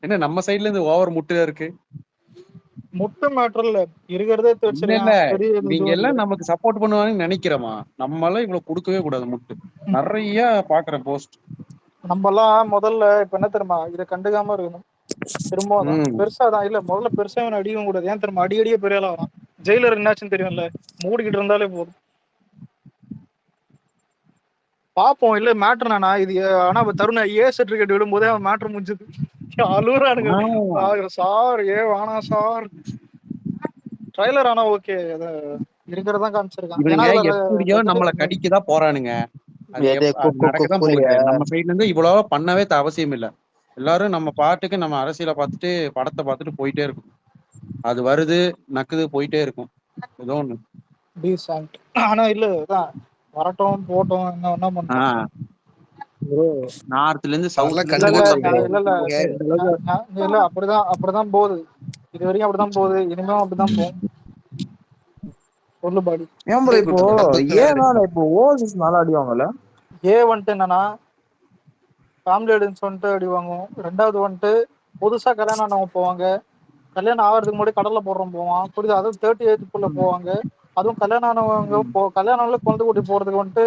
என்ன நம்ம சைடுல இருந்து ஓவர் முட்டு இருக்கு? முட்டு மேட்டர்ல இருக்கிறதே இல்ல இல்ல, வச்சிருக்கான் பெரிய இவங்க இதுவும் இல்ல. எல்லாம் நமக்கு சப்போர்ட் பண்ணுவாங்கன்னு நினைக்கிறோமா? நம்ம எல்லாம் இவ்வளவு கொடுக்கவே கூடாது முட்டு. நிறைய பாக்குறேன் போஸ்ட். நம்ம எல்லாம் முதல்ல இப்ப என்ன தெரியுமா, இதை கண்டுக்காம இருக்கணும். திரும்ப தான் பெருசாதான் இல்ல, முதல்ல பெருசா அவன் அடிக்கவும் கூடாது. ஏன் தெரியுமா, அடிக்கடியே பெரிய ஆளா வரான். ஜெயிலர் என்னாச்சுன்னு தெரியும்ல, மூடிக்கிட்டு இருந்தாலே போதும். பாப்போம். இல்ல மேட்ரு நானா இது, ஆனா தருண் ஏ சர்டிபிகேட் விடும்போதே அவன் மேட்ரு முடிஞ்சது. அழுகுறானுங்க சார், ஏ வேணாம் சார். ட்ரைலர் ஆனா ஓகே, இருக்கிறதா காமிச்சிருக்கான். ஏன்னா இவனுங்க அதுல எப்படியோ நம்மள கடிக்கதான் போறானுங்க. அது நடக்கதான் போகுது. புலியா நம்ம சைடுல இருந்து இவ்வளவு பண்ணவே அவசியம் இல்ல. எல்லாரும் நம்ம பாட்டுக்கு நம்ம அரசியலை பார்த்துட்டு படத்தை பார்த்துட்டு போயிட்டே இருக்கும். அது வருது நக்குது போயிட்டே இருக்கும் ஏதோ ஒண்ணு. டீசன்ட். ஆனா இல்ல அதான் வரட்டும் போட்டோம், என்ன வேணா பண்றோம். நார்த்ல இருந்து அதெல்லாம் சவுத்ல இல்ல இருந்து இல்ல இல்ல அப்படிதான் போகுது. இது வரைக்கும் அப்படிதான் போகுது, இனிமேலும் அப்படிதான் போகும். சொல்லு பாடி. ஏன் ப்ரோ இப்போ ஏன் இப்போ ஓசிஸ் நல்லா அடிவாங்கல்ல? ஏ வந்துட்டு என்னன்னா ஃபேமிலி ஆடியன்ஸ் வந்துட்டு அடி வாங்குவோம். ரெண்டாவது வந்துட்டு புதுசா கல்யாணம் ஆனவங்க போவாங்க. கல்யாணம் ஆகிறதுக்கு முன்னாடி கடல்ல போடுறோம் போவான், புரியுது. அதுவும் 38 போவாங்க. அதுவும் கல்யாணம் ஆனவங்க கல்யாணம் குழந்தை கூட்டி போறதுக்கு வந்துட்டு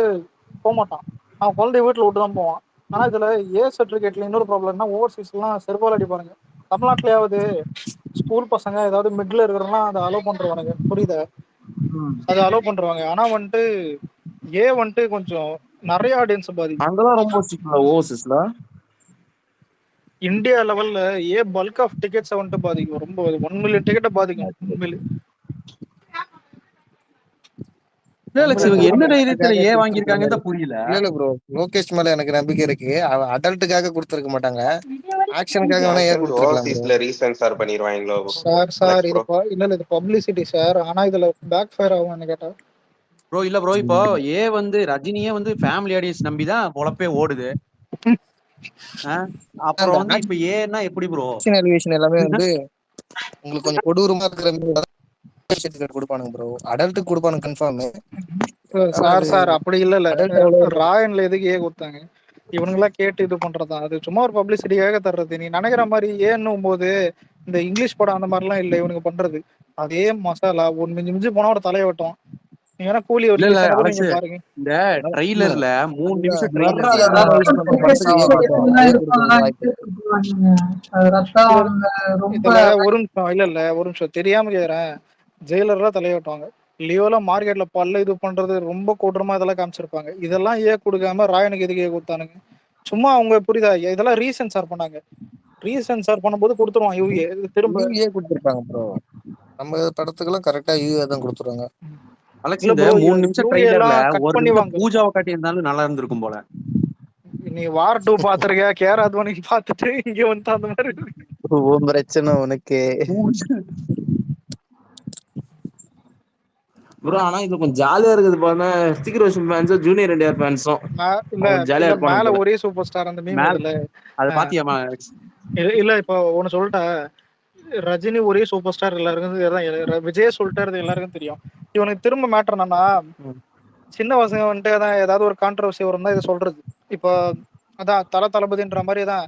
போக மாட்டான். அவன் குழந்தைய வீட்டுல விட்டு தான் போவான். ஆனா இதுல ஏ சர்டிபிகேட்ல இன்னொரு ப்ராப்ளம்னா ஓவர்சீஸ் எல்லாம் செருப்பால் அடிப்பானுங்க. தமிழ்நாட்டிலேயாவது ஸ்கூல் பசங்க ஏதாவது மிடில் இருக்கிறவங்களாம் அதை அலோவ் பண்றவானுங்க, புரியுது. அதை அலோவ் பண்றவாங்க. ஆனா வந்துட்டு ஏ வந்துட்டு கொஞ்சம் நிறைய ஆடியன்ஸ் பாதிக்கும். அங்கெல்லாம் ரொம்ப சிக்கல ஓசிஸ்ல. இந்தியா லெவல்ல ஏ பல்க் ஆஃப் டிக்கெட்ஸ் வந்துட்டு பாதிக்கும். ரொம்ப 1 மில்லியன் டிக்கெட்டை பாதிக்கும் உண்மையிலே. இவங்க என்ன தைரியத்துல ஏன் வாங்கியிருக்காங்கன்னு தான் புரியல. இல்ல ப்ரோ, லோகேஷ் மேல எனக்கு நம்பிக்கை இருக்கு. அடல்ட்டுக்காக கொடுத்திருக்க மாட்டாங்க, ஆக்ஷனுக்காக வேணா ஏன் கொடுத்திருக்கலாம். Re-censor பண்ணிடுவாங்களோ sir. இது இல்ல இது பப்ளிசிட்டி சார். ஆனா இதுல பேக் ஃபயர் ஆகும்னு கேட்டா ப்ரோ இல்ல ப்ரோ, இப்போ ஏ வந்து ரஜினியே வந்து ஃபேமிலி ஆடியன்ஸ் நம்பிதான் பொழப்பே ஓடுது. அப்புறம் வந்து இப்ப ஏன்னா எப்படி ப்ரோ எலிவேஷன் எல்லாமே வந்து உங்களுக்கு கொஞ்சம் கொடூரமா இருக்கிற கொடுப்பானுங்க ப்ரோ. அடல்ட் கொடுப்பானுங்க கன்ஃபார்ம். சார் அப்படி இல்ல ராயன்ல எதுக்கு ஏ கொடுத்தாங்க, இவனுங்களா கேட்டு இது பண்றதா? அது சும்மா ஒரு பப்ளிசிட்டிக்காக தர்றது. நீ நினைக்கிற மாதிரி ஏன்னும் போது இந்த இங்கிலீஷ் படம் அந்த மாதிரிலாம் இல்லை இவனுக்கு பண்றது. அதே மசாலா ஒன்னு மிஞ்சி மிஞ்சி போனா ஒரு தலையை வெட்டும். நீங்க வேணா கூலி ஒரு ரிலீஸ் ஆனது நீங்க பாருங்க. இந்த ட்ரெய்லர்ல 3 நிமிஷம் ட்ரெய்லர்ல ஒரு நிமிஷம் தெரியாம கேக்குறேன். ஜெயிலர்லாம் தலையை வெட்டுவாங்க. லியோல மார்க்கெட்ல பல்ல இது பண்றது ரொம்ப கொடூரமா இதெல்லாம் காமிச்சிருப்பாங்க. இதெல்லாம் ஏ கொடுக்காம ராயனுக்கு எதுக்கு ஏ கொடுத்தானுங்க? சும்மா அவங்க புரியுதா, இதெல்லாம் ரீசென்சார் பண்ணாங்க. ரீசென்சார் பண்ணும்போது கொடுத்துருவான் யூஏ திரும்ப கொடுத்துருப்பாங்க ப்ரோ. நம்ம படத்துக்கெல்லாம் கரெக்டா யூஏ தான் கொடுத்துருவாங்க. அலெக்ஸ் இந்த 3 நிமிஷம் ட்ரெய்லர்ல ஒரு நிமிஷம் பூஜாவை காட்டி இருந்தாலும் நல்லா இருந்திருக்கும் போல. நீ வார் 2 பாத்துருக்க, கேராத்வானி பாத்துட்டு இங்க வந்து அந்த மாதிரி பிரச்சனை உனக்கு ப்ரோ. ஆனா இது கொஞ்சம் ஜாலியா இருக்குது பாருங்க. ஹிருத்திக் ரோஷன் ஃபேன்ஸும் ஜூனியர் என்டிஆர் ஃபேன்ஸும் ஜாலியா மேல ஒரே சூப்பர் ஸ்டார் அந்த மீம் அதுல அது பாத்தியாமா? இல்ல இப்போ ஒன்னு சொல்லிட்டா, ரஜினி ஒரே சூப்பர் ஸ்டார் எல்லாருக்கும், விஜய் சொல்லிட்டாரு எல்லாருக்கும் தெரியும். இவனுக்கு திரும்ப மேட்டர் என்னன்னா, சின்ன பசங்க வந்துட்டு அதான் ஏதாவது ஒரு கான்ட்ரவர்சி வரும் தான் இதை சொல்றது. இப்போ அதான் தளபதின்ற மாதிரி தான்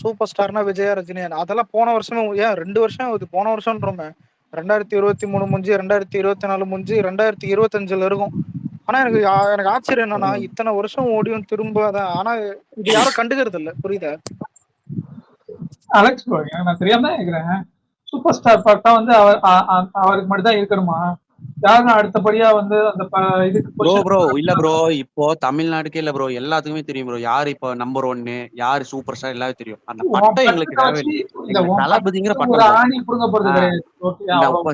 சூப்பர் ஸ்டார்னா விஜயா ரஜினி, அதெல்லாம் போன வருஷமே, ஏன் 2 வருஷம் ஆகுது. போன வருஷம்ன்றோமே 2023 முடிஞ்சு 2024 முடிஞ்சு 2025 இருக்கும். ஆனா எனக்கு ஆச்சரியம் என்னன்னா, இத்தனை வருஷம் ஓடியும் திரும்ப அதான். ஆனா இது யாரும் கண்டுக்கிறது இல்ல, புரியுதா? அலெக்ஸ் ப்ரோ, நான் தெரியாம தான் கேக்குறேன். சூப்பர் ஸ்டார் பார்த்தா வந்து அவருக்கு மட்டும் தான் இருக்கணுமா? யாரும் அடுத்தபடியா வந்து அந்த இதுக்கு ப்ரோ இல்ல ப்ரோ, இப்போ தமிழ்நாட்டுக்கே இல்ல ப்ரோ, எல்லாத்துக்குமே தெரியும் ப்ரோ யாரு இப்போ நம்பர் 1 யாரு சூப்பர் ஸ்டார் எல்லாரும் தெரியும். அந்த பட்டம் எங்களுக்கு தேவையில்லை. தளபதிங்கிற பட்டம்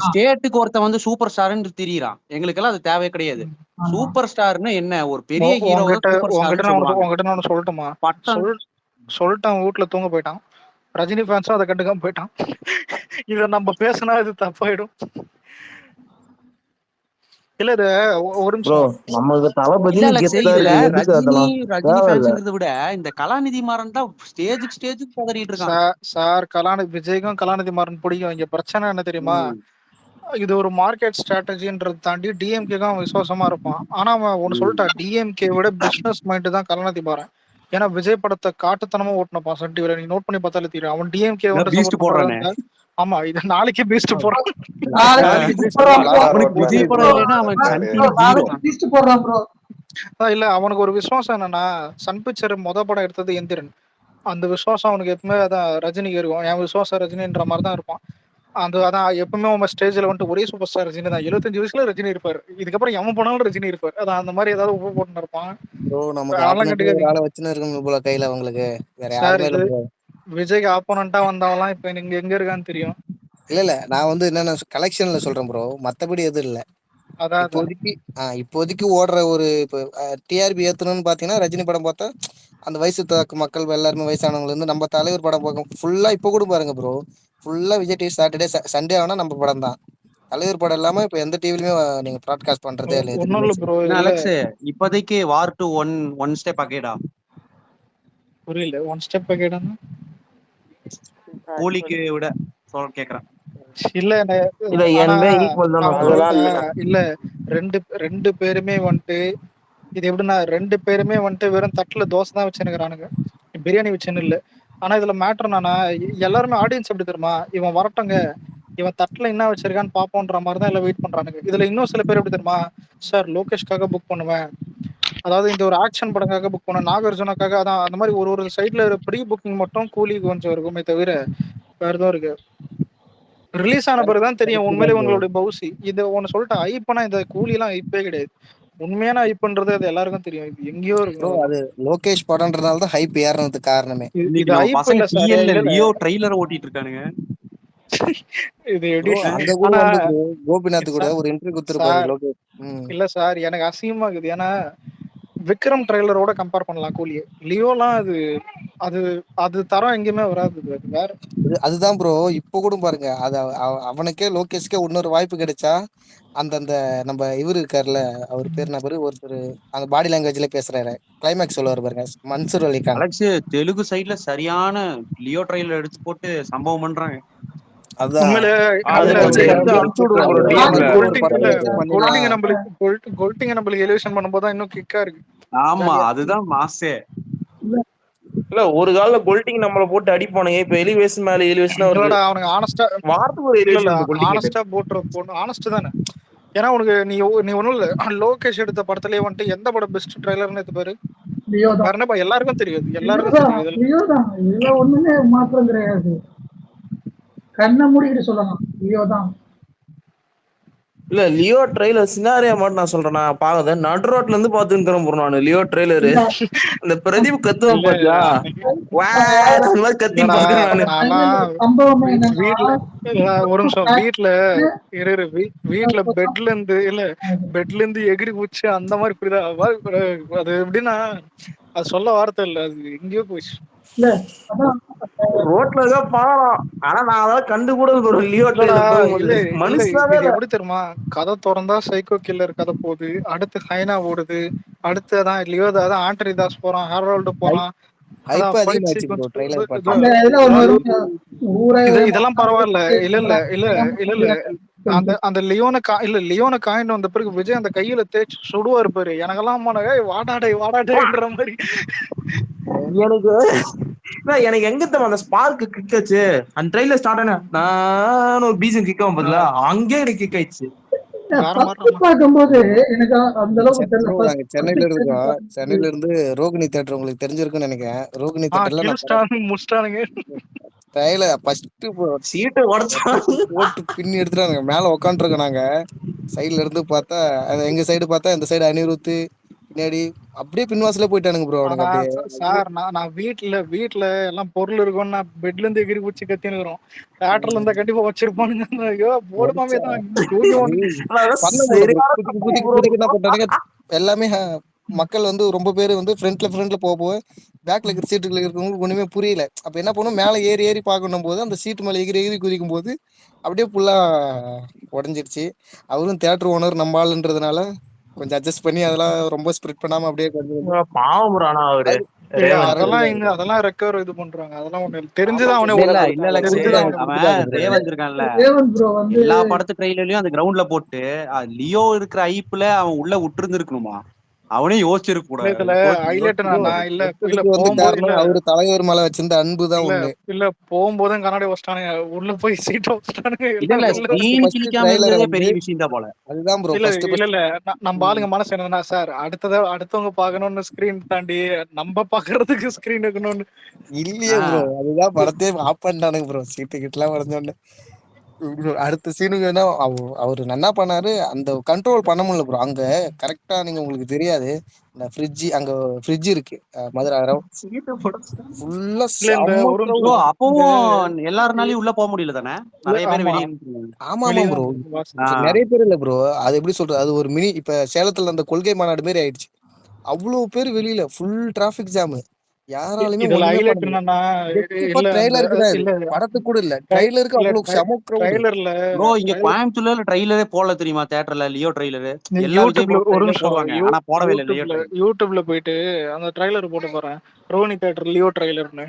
ஸ்டேட்டுக்கு ஒருத்த வந்து சூப்பர் ஸ்டார்னு தெரியுறான். எங்களுக்கு எல்லாம் அது தேவை கிடையாது. சூப்பர் ஸ்டார்னு என்ன, ஒரு பெரிய ஹீரோ உங்ககிட்ட நான் சொல்லட்டுமா? சொல்லிட்டான், வீட்டுல தூங்க போயிட்டான். ரஜினி ஃபேன்ஸும் அதை கண்டுக்காம போயிட்டான். இத நம்ம பேசினா இது தப்பாயிடும். இல்ல இது ஒரு நிமிஷம், நமக்கு தளபதி ரஜினி ஃபேன்ஸ்ங்கிறத விட இந்த கலாநிதி மாறன் தான் ஸ்டேஜுக்கு பதறிட்டு இருக்கான். சார் கலாநிதி விஜய்க்கும் கலாநிதி மாறன் பிடிக்கும். இங்க பிரச்சனை என்ன தெரியுமா, இது ஒரு மார்க்கெட் ஸ்ட்ராட்டஜின்றதை தாண்டி டிஎம்கே தான் விசுவாசமா இருப்பான். ஆனா அவன் ஒன்னு சொல்லிட்டா, டிஎம்கே விட பிசினஸ் மைண்ட் தான் கலாநிதி மாறன். ஏன்னா விஜய் படத்தை காட்டுத்தனமா ஓட்டுனப்பா சன் டிவில. நீங்க நோட் பண்ணி பார்த்தாலே தெரியும். அவன் டிஎம்கே வந்து பீஸ்ட் சப்போர்ட் போடுறானே. பண்றதா. ஆமா இது நாளைக்கே பீஸ்ட் போடுறான். நாளைக்கு beast போடுறான் bro. அவனுக்கு விஜய் படம் இல்லைன்னா அவன் சன் டிவி நாளைக்கு beast போடுறான் bro. இல்ல அவனுக்கு ஒரு விசுவாசம் என்னன்னா, சன் பிக்சர் படம் எடுத்தது எந்திரன். அந்த விசுவாசம் அவனுக்கு எப்பவுமே அதான் ரஜினிக்கு இருக்கும். என் விசுவாசம் ரஜினின்ற மாதிரி தான் இருப்பான். அதான் எப்பவுமே அவன் ஸ்டேஜ்ல வந்துட்டு ஒரே சூப்பர் ஸ்டார் ரஜினி தான். 75 வயசுல ரஜினி இருப்பாரு. இதுக்கப்புறம் எவன் போனாலும் ரஜினி இருப்பாரு. அதான் அந்த மாதிரி ஏதாவது உப்பு போட்டு இருப்பான். ப்ரோ நமக்கு அதெல்லாம் ஆப்போனன்ட் ஒரு கண்டுக்காதீங்க ஆளை வச்சுன்னு இருக்கணும் போல கையில உங்களுக்கு. வேற சார். யாருமே இது இல்ல ப்ரோ. விஜய்க்கு ஆப்போனண்டா வந்தவன்லாம் இப்ப நீங்க எங்க இருக்கான்னு தெரியும். இல்ல நான் வந்து என்னன்னா கலெக்ஷன்ல சொல்றேன் ப்ரோ, மத்தபடி எதுவும் இல்ல. அதான் இப்போதைக்கு ஓடுற ஒரு இப்போ டிஆர்பி ஏத்தணும்னு பாத்தீங்கன்னா ரஜினி படம் பார்த்தா அந்த வயசு மக்கள் எல்லாருமே வயசானவங்க இருந்து நம்ம தலைவர் படம் பார்க்க ஃபுல்லா இப்போ கூட பாருங்க ப்ரோ, ஃபுல்லா விஜய் டிவி சாட்டர்டே சண்டே ஆனா நம்ம படம் தான். தலைவர் படம் இல்லாம இப்ப எந்த டிவிலுமே நீங்க ப்ராட்காஸ்ட் பண்றதே இல்ல. ஒன்னும் இல்ல ப்ரோ. அலெக்ஸ் இப்போதைக்கு வார் டு ஒன் ஸ்டெப் அகேடா. புரியல. ஒன் ஸ்டெப் அகேடானா கூலிக்கு விட கேக்குறேன். இல்ல இல்ல ரெண்டு பேருமே வந்துட்டு இது எப்படின்னா 2 பேருமே வந்துட்டு வெறும் தட்டுல தோசை தான் வச்சுருக்கானுங்க, பிரியாணி வச்சுன்னு இல்ல. ஆனா இதுல மேட்டர் என்னன்னா எல்லாருமே ஆடியன்ஸ் எப்படி தெரியுமா, இவன் வரட்டங்க இவன் தட்டுல என்ன வச்சிருக்கான்னு பாப்போன்ற மாதிரி தான் எல்லாம் வெயிட் பண்றானுங்க. இதுல இன்னும் சில பேர் எப்படி தெரியுமா, சார் லோகேஷ்காக புக் பண்ணுவேன், அதாவது இந்த ஒரு ஆக்ஷன் படங்காக புக் பண்ணுவேன், நாகார்ஜுனாக்காக. அதான் அந்த மாதிரி ஒரு சைட்ல ப்ரீ புக்கிங் மட்டும் கூலி கொஞ்சம் இருக்குமே தவிர வேற எதுவும் இருக்கு. ரிலீஸ் ஆன பிறகுதான் தெரியும் உண்மையிலே உங்களுடைய பவுசி. இது ஒன்னு சொல்லிட்டு ஐப்பனா இந்த கூலி எல்லாம் ஐப்பே கிடையாது. உண்மையான ஐப்புன்றது அது எல்லாருக்கும் தெரியும். இது எங்கேயோ ப்ரோ இருக்கும். அது லோகேஷ் படம்ன்றதால தான் ஹைப் ஏறதுக்கு காரணமே. இது ஐப் இல்ல சார். லியோ ட்ரைலர் ஓட்டிட்டு இருக்கானுங்க. இது ப்ரோ அங்க கூட வந்து ப்ரோ கோபிநாத் கூட ஒரு இன்டர்வியூ கொடுத்திருப்பாரு லோகேஷ். இல்ல சார் எனக்கு அசிங்கமா இருக்குது. ஏன்னா விக்ரம் ட்ரைலரோட கம்பேர் பண்ணலாம் கூலியை. லியோலாம் அது அது தரம் எங்கேயுமே வராது. வேற அதுதான் ப்ரோ. இப்போ கூட பாருங்க அது அவனுக்கே லோகேஷ்கே இன்னொரு வாய்ப்பு கிடைச்சா அந்த நம்ம இவரு இருக்காருல்ல, அவர் பேர் என்ன பேரு, ஒருத்தர் அந்த பாடி லாங்குவேஜ்ல பேசுறாரு, கிளைமேக்ஸ் சொல்லுவாரு பாருங்க, மன்சூர் அலிகான். அலெக்ஸ் தெலுங்கு சைடுல சரியான லியோ ட்ரைலர் எடுத்து போட்டு சம்பவம் பண்றாங்க. அதான் நம்மளுக்கு எலிவேஷன் பண்ணும்போது இன்னும் கிக்கா இருக்கு. ஆமா அதுதான் மாசே. இல்ல ஒரு கால கோல்டிங் நம்மள போட்டு அடிப்பானுங்க. இப்ப எலிவேஷன் மேல எலிவேஷனா வருது. அவனுக்கு ஆனஸ்டா வாரத்துக்கு ஒரு எலிவேஷன் ஆனஸ்டா போட்டு ஆனஸ்ட் தானே. ஏன்னா உனக்கு நீ ஒண்ணும் இல்ல, லோகேஷ் எடுத்த படத்திலேயே வந்துட்டு எந்த படம் பெஸ்ட் ட்ரைலர்னு எடுத்து பாரு. எல்லாருக்கும் தெரியாது. இதுல ஒண்ணுமே மாற்றம் கிடையாது. கண்ணை மூடிக்கிட்டு சொல்லலாம் லியோ தான். இல்ல லியோ ட்ரெய்லர் சினாரியா மட்டும் நான் சொல்றேன். நான் பாக்குறேன் நடு ரோட்ல இருந்து பாத்துக்கிறேன் ப்ரோ நான் லியோ ட்ரெய்லரு. இந்த பிரதீப் கத்துவான் பாத்தியா, கத்தி ஒரு நிமிஷம். வீட்டுல பெட்ல இருந்து எகிரி குச்சி அந்த மாதிரி புரியுதா? அது எப்படின்னா அது சொல்ல வார்த்தை இல்ல, அது எங்கேயோ போயிடுச்சு. ரோட்ல தான் பாக்கலாம். ஆனா நான் அதான் கண்டு கூட லியோ மனுஷனாவே எப்படி தெரியுமா, கதை திறந்தா சைக்கோ கில்லர் கதை போகுது, அடுத்து ஹைனா ஓடுது, அடுத்து அதான் லியோ தான் ஆண்டனி தாஸ் போறான், ஹெரால்டு போறான். இதெல்லாம் பரவாயில்ல. இல்ல அந்த லியோனை காயின் வந்த பிறகு விஜய் அந்த கையில தேய்ச்சி சுடுவாரு பாரு, எனக்கெல்லாம் வாடாடைன்ற மாதிரி. எனக்கு எங்க தெரியும் அந்த ஸ்பார்க் கிக் ஆச்சு. அந்த ட்ரெயிலர் ஸ்டார்ட் ஆன நான் ஒரு பீஜன் கிக் ஆகும் பதிலா அங்கே எனக்கு கிக் ஆயிடுச்சு. பார்க்கும்போது எனக்கு அந்த அளவுக்கு சென்னையில இருக்கோம். சென்னையில இருந்து ரோகிணி தியேட்டர் உங்களுக்கு தெரிஞ்சிருக்குன்னு நினைக்கிறேன். ரோகிணி தியேட்டர்ல சீட்டை போட்டு பின்னி எடுத்துட்டாங்க. மேல உட்காந்துருக்கோம் நாங்க. சைட்ல இருந்து பார்த்தா எங்க சைடு பார்த்தா இந்த சைடு அனிருத் பின்னாடி அப்படியே பின்வாசல போயிட்டானுங்க ப்ரோ. சார் நான் வீட்டுல எல்லாம் பொருள் இருக்கும், நான் பெட்ல இருந்து எகிரி குச்சி கத்தின்னு இருக்கிறோம். தியேட்டர்ல இருந்தா கண்டிப்பா வச்சிருப்பானுங்க. ஐயோ போடுமாமே தான் என்ன பண்றானுங்க எல்லாமே. மக்கள் வந்து ரொம்ப பேர் வந்து ஃப்ரண்ட்ல போக பேக்ல இருக்கிற சீட்டுல இருக்கிறவங்களுக்கு ஒண்ணுமே புரியல. அப்ப என்ன பண்ணும், மேல ஏறி பார்க்கணும் போது அந்த சீட்டு மேல எகிரி குதிக்கும் போது அப்படியே ஃபுல்லா உடஞ்சிருச்சு. அவரும் தியேட்டர் ஓனர் நம்ம ஆளுன்றதுனால கொஞ்சம் அட்ஜஸ்ட் பண்ணி அதெல்லாம் ரொம்ப ஸ்ப்ரெட் பண்ணாம அப்படியே பாவம் அவரு அதெல்லாம் ரெக்கவர் இது பண்றாங்க. அதெல்லாம் ஒண்ணு தெரிஞ்சுதான் அவனே ரேவந்த் இருக்கான்ல, எல்லா படத்து ட்ரெயிலர்லயும் அந்த கிரவுண்ட்ல போட்டு லியோ இருக்கிற ஐப்ல அவன் உள்ள விட்டு இருந்திருக்கணுமா? அவனே யோசிச்சிருக்க இல்ல இதுல கூடாது. ஹைலைட் ப்ரோ என்னன்னா இல்ல இல்ல கெட்டதுக்கு வந்து போகும்போது இல்ல காரணம் அவரு தலைவர் மேல வச்சிருந்த அன்பு தான் இல்ல ஒண்ணு. இல்ல போகும்போதும் கண்ணாடி வச்சிட்டானுங்க, உள்ள போய் சீட் வச்சிட்டானுங்க, இல்ல எல்லாம் இல்ல வெளில ஃபர்ஸ்ட் ஸ்கிரீன் ஃபர்ஸ்ட் கிழிக்காம ட்ரைலரை இருந்ததே வந்து பெரிய விஷயம் தான் போல. அதுதான் ப்ரோ இல்ல ஃபர்ஸ்ட் இல்ல ஃபர்ஸ்ட் இல்ல நம்ம ஆளுங்க மனசு என்னன்னா சார் அடுத்தவங்க பாக்கணும்னு ஸ்கிரீன் தாண்டி நம்ம பாக்குறதுக்கு ஸ்கிரீன் இருக்கணும்னு. இல்லையே ப்ரோ. அதுதான் படத்தையே ஆஃப் பண்ணிட்டானுங்க ப்ரோ. சீட்டு கிட்டலாம் உடஞ்சோடனே அடுத்த சீனுக்கு வேணா அவரு என்ன பண்ணாரு, அந்த கண்ட்ரோல் பண்ண முடியல ப்ரோ. அங்க கரெக்டா நீங்க உங்களுக்கு தெரியாது, இந்த அங்க ஃப்ரிட்ஜ் இருக்கு மதுராரம் ஃபுல்லா இல்ல இந்த செம்ம ஒரு ப்ரோ crowd. நிமிஷம் இந்த அப்பவும் எல்லாருனாலையும் உள்ள போக முடியல தானே, இல்ல நிறைய பேர் ஆமா வெளியே நின்னுட்டு. ஆமா ஆமா வெளியதான் ப்ரோ. bro, boss. நிறைய பேர் இல்ல ப்ரோ. அது எப்படி சொல்றது, அது ஒரு மினி இப்ப சேலத்துல அந்த கொள்கை மாநாடு மாதிரி ஆயிடுச்சு. அவ்வளவு பேர் வெளியில ஃபுல் டிராபிக் ஜாம். யாராலுமே இதுல ஒண்ணுமே பண்ண ஹைலைட் முடியல. என்னன்னா ஜஸ்ட் ஃபார் இல்ல அந்த ட்ரெய்லருக்கு தான் இது, இல்ல படத்துக்கு கூட இல்ல. ட்ரெய்லருக்கு இல்ல அவ்வளவு செம crowd. ட்ரைலர்ல ப்ரோ இங்க கோயம்புத்தூர்ல ட்ரைலரே போடல தெரியுமா, தியேட்டர்ல லியோ ட்ரைலரு. எல்லா விஜய் யூடியூப்ல படம் ஒரு ட்ரைலர் நிமிஷம் போடுவாங்க, ஆனா போடவே இல்லை லியோ ட்ரைலர். யூடியூப்ல போயிட்டு அந்த ட்ரைலர் போட்டு போறேன், ரோனி தேட்டர் லியோ ட்ரைலர்னு.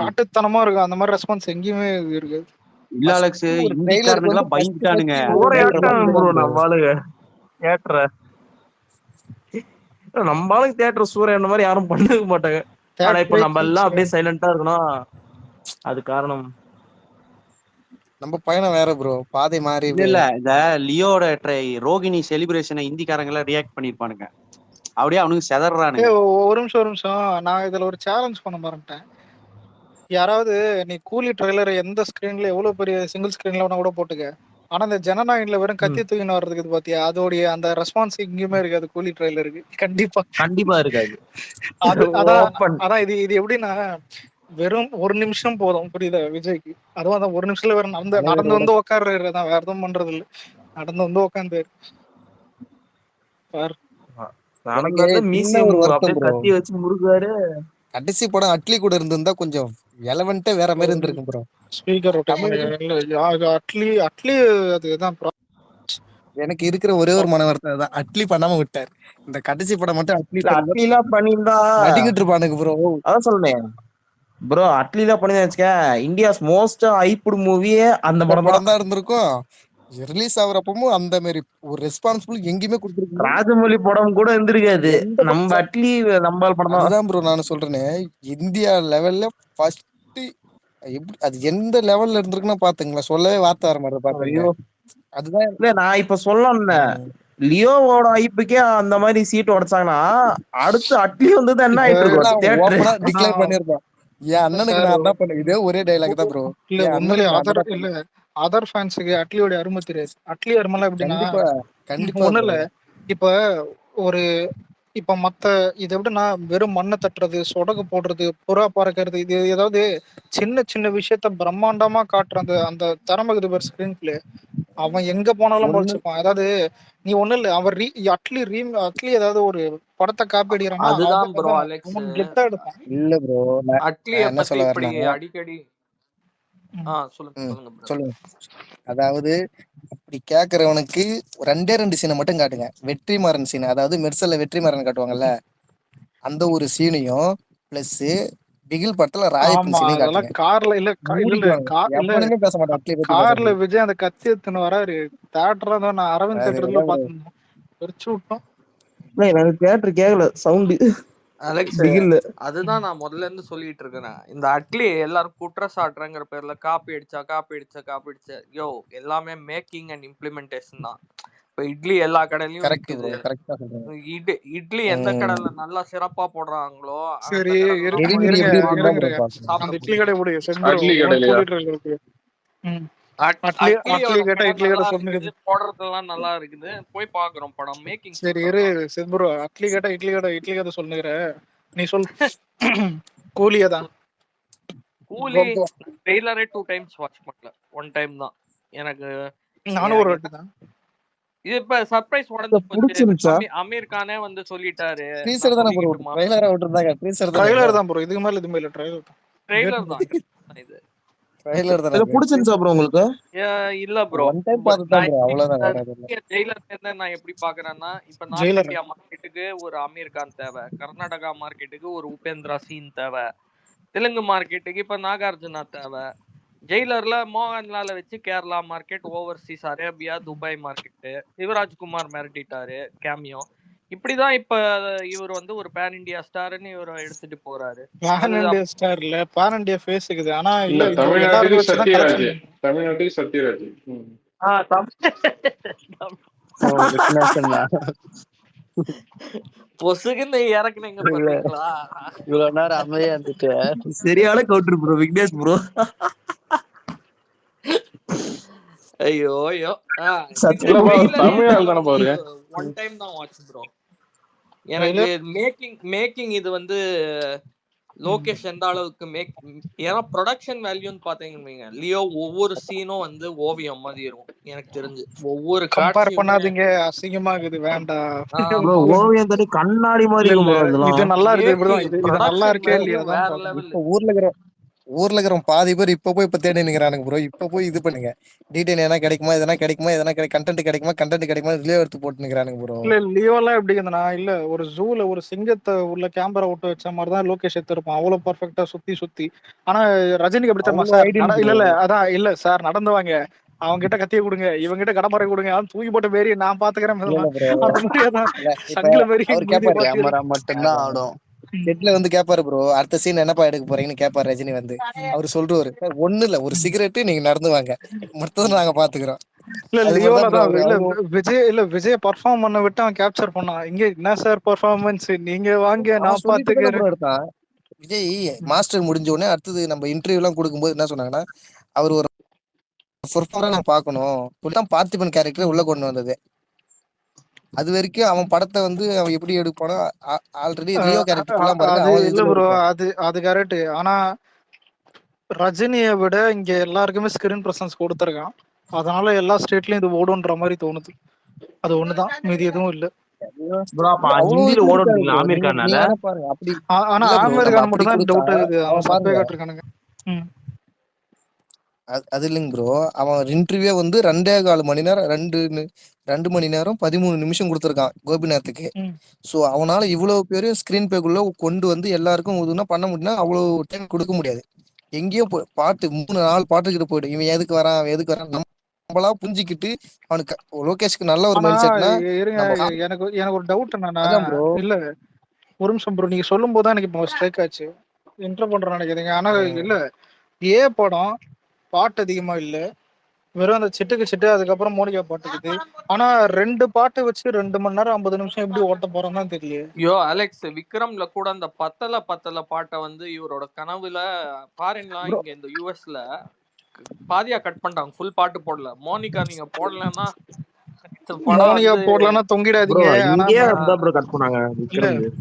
காட்டுத்தனமா இருக்கும், அந்த மாதிரி ரெஸ்பான்ஸ் எங்கேயுமே இருக்கு. இல்ல ஃபர்ஸ்ட் அலெக்ஸ், ஒரு ட்ரெய்லருக்கு இந்திக்காரனுங்க வந்து எல்லாம் ஃபர்ஸ்ட் பயந்துட்டானுங்க ஃபர்ஸ்ட் ஒவ்வொரு இன்ட்ரோடக்ஷன் தியேட்டர் ஏற்றம் மட்டும் ப்ரோ தான் ப்ரோ. நம்ம ஆளுங்க தியேட்டரை, நம்ம ஆளுங்க தியேட்டர் சூரியன் அந்த மாதிரி யாரும் பண்ணவே மாட்டாங்க. ஆனா இப்ப தேட்டரே நம்ம எல்லாம் கிழிச்சு அப்படியே சைலண்டா இருக்கணும், அது காரணம். நம்ம பயணம் வேற ப்ரோ, பாதை மாறி இல்ல இல்ல இந்த லியோட ரோகிணி செலிப்ரேஷனை இந்திக்காரங்க எல்லாம் ரியாக்ட் பண்ணிருப்பானுங்க, அப்படியே அவனுக்கு செதறானுங்க. ஒரு நிமிஷம் நான் இதுல ஒரு சேலஞ்ச் பண்ண மறந்துட்டேன். யாராவது நீ கூலி ட்ரைலர் எந்த ஸ்கிரீன்ல எவ்வளவு பெரிய சிங்கிள் ஸ்கிரீன்ல வேணா கூட போட்டுக்க, ஆனா இந்த ஜனநாயகன்ல வெறும் கத்தி தூக்கின்னு வர்றதுக்கு பாத்தியா, அதோடைய அந்த ரெஸ்பான்ஸ் எங்கேயுமே இருக்காது கூலி ட்ரைலருக்கு கண்டிப்பா. கண்டிப்பா இருக்காது. அதான் ஓப்பன் அதான் இது எப்படின்னா வெறும் ஒரு நிமிஷம் போதும் புரியுதா விஜய்க்கு. அதுவும் அதான் ஒரு நிமிஷத்துல வேற நடந்து தலைவரோட வந்து உட்கார்றாரு, தான் வேற எதுவும் பண்றது இல்ல, நடந்து வந்து உட்காந்து பாரு. நடந்து எனக்கு வந்து சின்ன மீசி ஒரு வருத்தம் அப்படியே ப்ரோ. கத்தி வச்சு முறுக்குவாரு. கடைசி படம் அட்லி கூட இருந்திருந்தா கொஞ்சம் எலவென்ட்டே வேற மாதிரி இருந்திருக்கும் ப்ரோ. ஸ்பீக்கர் ரொட்டேட் தமிழ் பண்ணி இல்ல அட்லி அட்லி அதுதான் எனக்கு இருக்கிற ஒரே ஒரு மன வருத்தம் தான், அட்லி பண்ணாம விட்டார். இந்த கடைசி படம் மட்டும் அட்லி இல்ல பண்ணி அட்லிலாம் பண்ணியிருந்தா, நடிக்கிட்டு இருப்பானுங்க ப்ரோ. அதான் சொல்றேன் ப்ரோ, அட்லிலாம் பண்ணி வச்சுக்க, இந்தியாஸ் மோஸ்ட் ஹைப்டு மூவியே அந்த இந்த படம் தான். படம் தான் இருந்திருக்கும். ரிலீஸ் ஆகுறப்பவும் அந்த மாதிரி ஒரு ரெஸ்பான்சிபிள் எங்கேயுமே கொடுத்துருக்கீங்க. ராஜமௌழி படம் கூட இருந்திருக்காது, எந்த நம்ம படம் அட்லி நம்ம படம் தான். அதுதான் ப்ரோ நான் சொல்றேனே, இந்தியா லெவல்ல ஃபர்ஸ்ட் எப்படி அது எந்த லெவல்ல இருந்திருக்குன்னா பாத்துங்களேன், சொல்லவே வார்த்தை வர மாட்டேன் ஐயோ, பாத்துங்களேன். அதுதான் இல்ல நான் இப்ப சொல்லல, லியோவோட ஐப்புக்கே அந்த மாதிரி சீட் உடைச்சாங்கன்னா, அடுத்து அட்லி வந்து என்ன இப்ப ஆயிட்டு இருக்கும் தியேட்டர். ஓப்பனா டிக்ளேர் பண்ணிருப்பான், என் அண்ணனுக்கு சார் நான் என்ன பண்ணேன், இதே ஒரே டைலாக் தான் ப்ரோ, இல்ல என் உண்மையிலே அண்ணனுக்கு நான் தான் இல்ல பண்ணேன். அதர் ஃபேன்ஸுக்கு அட்லியோட அருமை தெரியாது. அட்லி அருமைலாம் எப்படின்னா கண்டிப்பா கண்டிப்பா ஒண்ணும் ப்ரோ. இல்ல. இப்ப ஒரு இப்ப மத்த இது எப்படின்னா வெறும் மண்ணை தட்டுறது, சொடகு போடுறது, புறா பறக்கிறது, இது ஏதாவது சின்ன சின்ன விஷயத்த பிரம்மாண்டமா காட்டுற அந்த அந்த திறமை இது பேர் ஸ்கிரீன் பிளே. அவன் எங்க போனாலும் ஒண்ணு பழிச்சுப்பான். அதாவது நீ ஒண்ணும் இல்ல, அவர் அட்லி ஏதாவது ஒரு படத்தை காப்பி அடிக்கிறான்னா அதுதான் ப்ரோ அதான் அலெக்ஸ். அவன் கெத்தா எடுப்பான். இல்ல ப்ரோ, நான் அட்லிய என்ன பத்தி சொல்ல இப்படி வரேன்னா, அடிக்கடி சொல்லுங்க ம் சொல்லுங்க ப்ரோ. சொல்லுங்க. அதாவது அப்படி கேக்குறவனுக்கு ரெண்டு சீனை மட்டும் காட்டுங்க. வெற்றிமாறன் சீன், அதாவது மெர்சல்ல வெற்றிமாறன் காட்டுவாங்கல்ல, அந்த ஒரு சீனையும் பிளஸ் பிகில் படத்துல ராயப்பன் ஆமா சீனையும் அதெல்லாம் காட்டுங்க. கார்ல இல்ல மூடிக்குவாங்க. இல்ல எவனுமே பேச மாட்டான் அட்லியை பத்தி கார்ல பேசுறதுக்கு. விஜய் அந்த கத்தி எடுத்துன்னு வராரு. தேட்டர்ல தான் நான் அரவிந்த் தேட்டர்ல அதுதான் bro. பாத்துருந்தோம், வெறிச்சு விட்டோம். எனக்கு தியேட்டர் கேட்கல சவுண்டு அலெக்ஸ், பிகில்ல. அதுதான் நான் முதல்ல இருந்து சொல்லிட்டு இருக்கிறேன். இந்த அட்லி எல்லாரும் குற்றச்சாட்டுறங்கிற பேர்ல காப்பி அடிச்சா யோ எல்லாமே மேக்கிங் அண்ட் இம்ப்ளிமெண்டேஷன் தான். இப்ப இட்லி எல்லா கடையிலயும் கரெக்ட் விக்குது. ப்ரோ, கரெக்டா சொல்றீங்க. இட்லி எந்த கடையில நல்லா சிறப்பா போடுறாங்களோ அந்த சரி கடையில தான் போய் டெலிவரி இருங்க எப்படி வாங்க இருக்குன்னு தான் இருங்க ப்ரோ பாக்கணும். அந்த சாப்பிட இட்லி கடை பிடிக்கும். முடியும் செந்துரு அட்லி கடையிலயா? கூலி ட்ரெயின் இருக்கு. ம். அட்லி அட்லியோட கேட்டா படம் இட்லி கடை நல்லா சொன்னது. இருக்குது, போடுறதெல்லாம் நல்லா இருக்குது, போய் பாக்குறோம், படம் மேக்கிங் சரி சூப்பர் இரு தான். செந்துரு, இட்லி கடை சொன்னுகிற, நீ சொல். கூலியா தான். கூலி ட்ரெய்லரே 2 டைம்ஸ் வாட்ச் பண்ணல, 1 டைம் தான். எனக்கு நானும் ஒரு எனக்கு வாட்டி தான். இது இப்ப சர்ப்ரைஸ் உடைஞ்சு போச்சு. புடிச்சிருந்துச்சா? அமீர் கானே வந்து சொல்லிட்டாரு, ட்ரீசர் நான் தானே ப்ரோ, சொல்லிக்கிட்டுமா. ட்ரைலரா விட்டுருந்தாங்க. ட்ரீசர் தானே ப்ரோ, ட்ரைலர் தான் ப்ரோ, இதுக்கு மேல எதுவுமே இல்ல, ட்ரைலர் தான். ட்ரெய்லர் தான் இது. ட்ரைலர் தானே இல்ல அது. புடிச்சிருந்துச்சா ப்ரோ உங்களுக்கு? இல்ல ப்ரோ, ஒன் டைம் பார்த்து தான் நான் ப்ரோ, அவ்வளவுதான், வேற எதுவும் இல்ல. ட்ரெய்லர் நான் எப்படி பாக்குறேன்னா, இப்ப நார்த் ஜெயிலர் இந்தியா மார்க்கெட்டுக்கு ஒரு அமீர் கான் தேவை, கர்நாடகா மார்க்கெட்டுக்கு ஒரு உபேந்திரா சிங் தேவை, தெலுங்கு மார்க்கெட்டுக்கு இப்ப நாகார்ஜுனா தேவை. ஜெயிலர்ல மோகன்லால வச்சு Kerala market, overseas Arabia, Dubai market, Shivarajkumar மிரட்டிட்டாரு கேமியோ. இப்படிதான் இப்ப இவர் வந்து ஒரு பேன் இண்டியா ஸ்டார்னு இவர் எடுத்துட்டு போறாரு. பேன் அது இண்டியா ஸ்டார் இல்ல, பேன் இண்டியா ஃபேஸ் இருக்குது. ஆனா இல்ல இல்ல, இந்த எல்லாருக்கும் தமிழ்நாட்டுக்கு வச்சுதான் சத்யராஜ், கலெக்ஷன். தமிழ்நாட்டுக்கு சத்யராஜ். பொசுகுன்னு இறக்குனீங்க பாத்தீங்களா? இவ்வளவு நேரம் அமைதியா இருந்துட்டு சரியான கவுண்டர் ப்ரோ விக்னேஷ் ப்ரோ. ஐயோ ஐயோ. இல்லப்பா தமிழ் ஆள் தானே பாரு. ஒன் டைம் தான் வாட்ச் ப்ரோ. எனக்கு மேக்கிங் இது வந்து லோகேஷ் எந்த அளவுக்கு ஏன்னா ப்ரொடக்ஷன் வேல்யூன்னு பாத்தீங்க லியோ ஒவ்வொரு சீனும் வந்து ஓவியம் மாதிரி இருக்கும் எனக்கு தெரிஞ்சு. ஒவ்வொரு கம்பேர் பண்ணாதீங்க, அசிங்கமா இருக்குது, வேண்டாம். ப்ரோ ஓவியம் தனி கண்ணாடி மாதிரி இருக்கும் ப்ரோ இதெல்லாம். இது நல்லா இருக்கு இப்படிதான், இது நல்லா இருக்கே இல்லையா வேற தான் லெவல். இப்ப ஊர்ல இருக்கிற பாதி பேர் இப்ப தேடி நிக்கிறானுங்க ப்ரோ. இப்ப போய் இது பண்ணுங்க, டீடைல் எதனா கிடைக்குமா, கண்டென்ட் கிடைக்குமா ரிலே எடுத்து போட்டு நிக்கிறானுங்க ப்ரோ. இல்ல லியோலாம் எப்படி இருந்தனா, இல்ல ஒரு ஜூல ஒரு சிங்கத்தை உள்ள கேமரா விட்டு வச்ச மாதிரி தான் லோகேஷ் எடுத்திருப்பான், அவ்வளவு பர்ஃபெக்டா சுத்தி. ஆனா ரஜினிக்கு எப்படி தெரியுமா சார், இல்ல அதான் இல்ல சார், நடந்து வாங்க, அவங்க கிட்ட கத்திய கொடுங்க, இவங்க கிட்ட கடப்பாறை கொடுங்க, அவன் தூக்கி போட்டு மாரி நான் பாத்துக்கிறேன், அந்த மாதிரியாதான் சங்கில மாரி கேமரா மட்டும்தான் ஆடும். செட்ல வந்து கேப்பாரு ப்ரோ, அடுத்த சீன் என்னப்பா எடுக்க போறீங்கன்னு கேப்பாரு ரஜினி வந்து. அவர் சொல்றாரு, ஒண்ணு இல்ல, ஒரு சிகரெட் நீங்க நடந்து வாங்க, மொத்தம் நாங்க பாத்துக்கிறோம். இல்ல லியோல தான் இல்ல விஜய் பர்ஃபார்ம் பண்ண விட்டு அவன் கேப்சர் பண்ணான். இங்க என்ன சார் பர்ஃபார்மன்ஸ், நீங்க வாங்க நான் பாத்துக்கிறேன். விஜய் மாஸ்டர் முடிஞ்ச உடனே அடுத்தது நம்ம இன்டர்வியூ எல்லாம் கொடுக்கும்போது என்ன சொன்னாங்கன்னா, அவர் ஒரு பெர்ஃபார்மரா நான் பார்க்கணும் தான் பார்த்திபன் கேரக்டர் உள்ள கொண்டு வந்தது. அது வரைக்கும் அவன் படத்தை வந்து அவன் எப்படி எடுப்பானோ, ஆல்ரெடி லியோ கேரக்டர் இல்ல ப்ரோ, அது கரெக்ட். ஆனா ரஜினியை விட இங்க எல்லாருக்குமே ஸ்கிரீன் பிரசன்ஸ் கொடுத்துருக்கான், அதனால எல்லா ஸ்டேட்லயும் இது ஓடுன்ற மாதிரி தோணுது. அது ஒண்ணுதான், மீதி எதுவும் இல்ல. ஆமீர் கானால. ஆனா ஆமீர் கான் மட்டும் தான் டவுட் இருக்குது, அவன் சப்பே காட்டிருக்கானுங்க. அது இல்லைங்க ப்ரோ, அவன் இன்டர்வியூ வந்து 2.25 மணி நேரம் 2 மணி நேரம் 13 நிமிஷம் கொடுத்துருக்கான் கோபிநாத்துக்கு. சோ அவனால இவ்வளவு பேரும் ஸ்கிரீன் பேக்குள்ள கொண்டு வந்து எல்லாருக்கும் இதுனா பண்ண முடியும்னா அவ்வளவு டைம் கொடுக்க முடியாது. எங்கேயோ பாட்டு 3-4 பாட்டுக்கிட்ட போயிடும், இவன் எதுக்கு வரான் நம்மளா புரிஞ்சுக்கிட்டு. அவனுக்கு லோகேஷ்க்கு நல்ல ஒரு மைண்ட் செட்னா. எனக்கு ஒரு டவுட் என்னன்னா, இல்ல ஒரு நிமிஷம் ப்ரோ, நீங்க சொல்லும் போதுதான் எனக்கு இப்போ ஸ்ட்ரைக் ஆச்சு, இன்டர் பண்றேன் நினைக்கிறீங்க. ஆனா இல்ல, படம் பாட்டு அதிகமா இல்ல, வெறும் அந்த சிட்டுக்கு அதுக்கப்புறம் மோனிகா பாட்டுக்குது. ஆனா 2 பாட்டு வச்சு 2 மணி நேரம் 50 நிமிஷம் எப்படி ஓட்ட போறோம் தான் தெரியல. யோ அலெக்ஸ், விக்ரம்ல கூட அந்த பத்தல பாட்டை வந்து இவரோட கனவுல ஃபாரின்லாம் இங்க இந்த யூஎஸ்ல பாதியா கட் பண்ணிட்டாங்க, ஃபுல் பாட்டு போடல. மோனிகா நீங்க போடலன்னா தொங்கிடாதீங்க. கட் பண்ணாங்க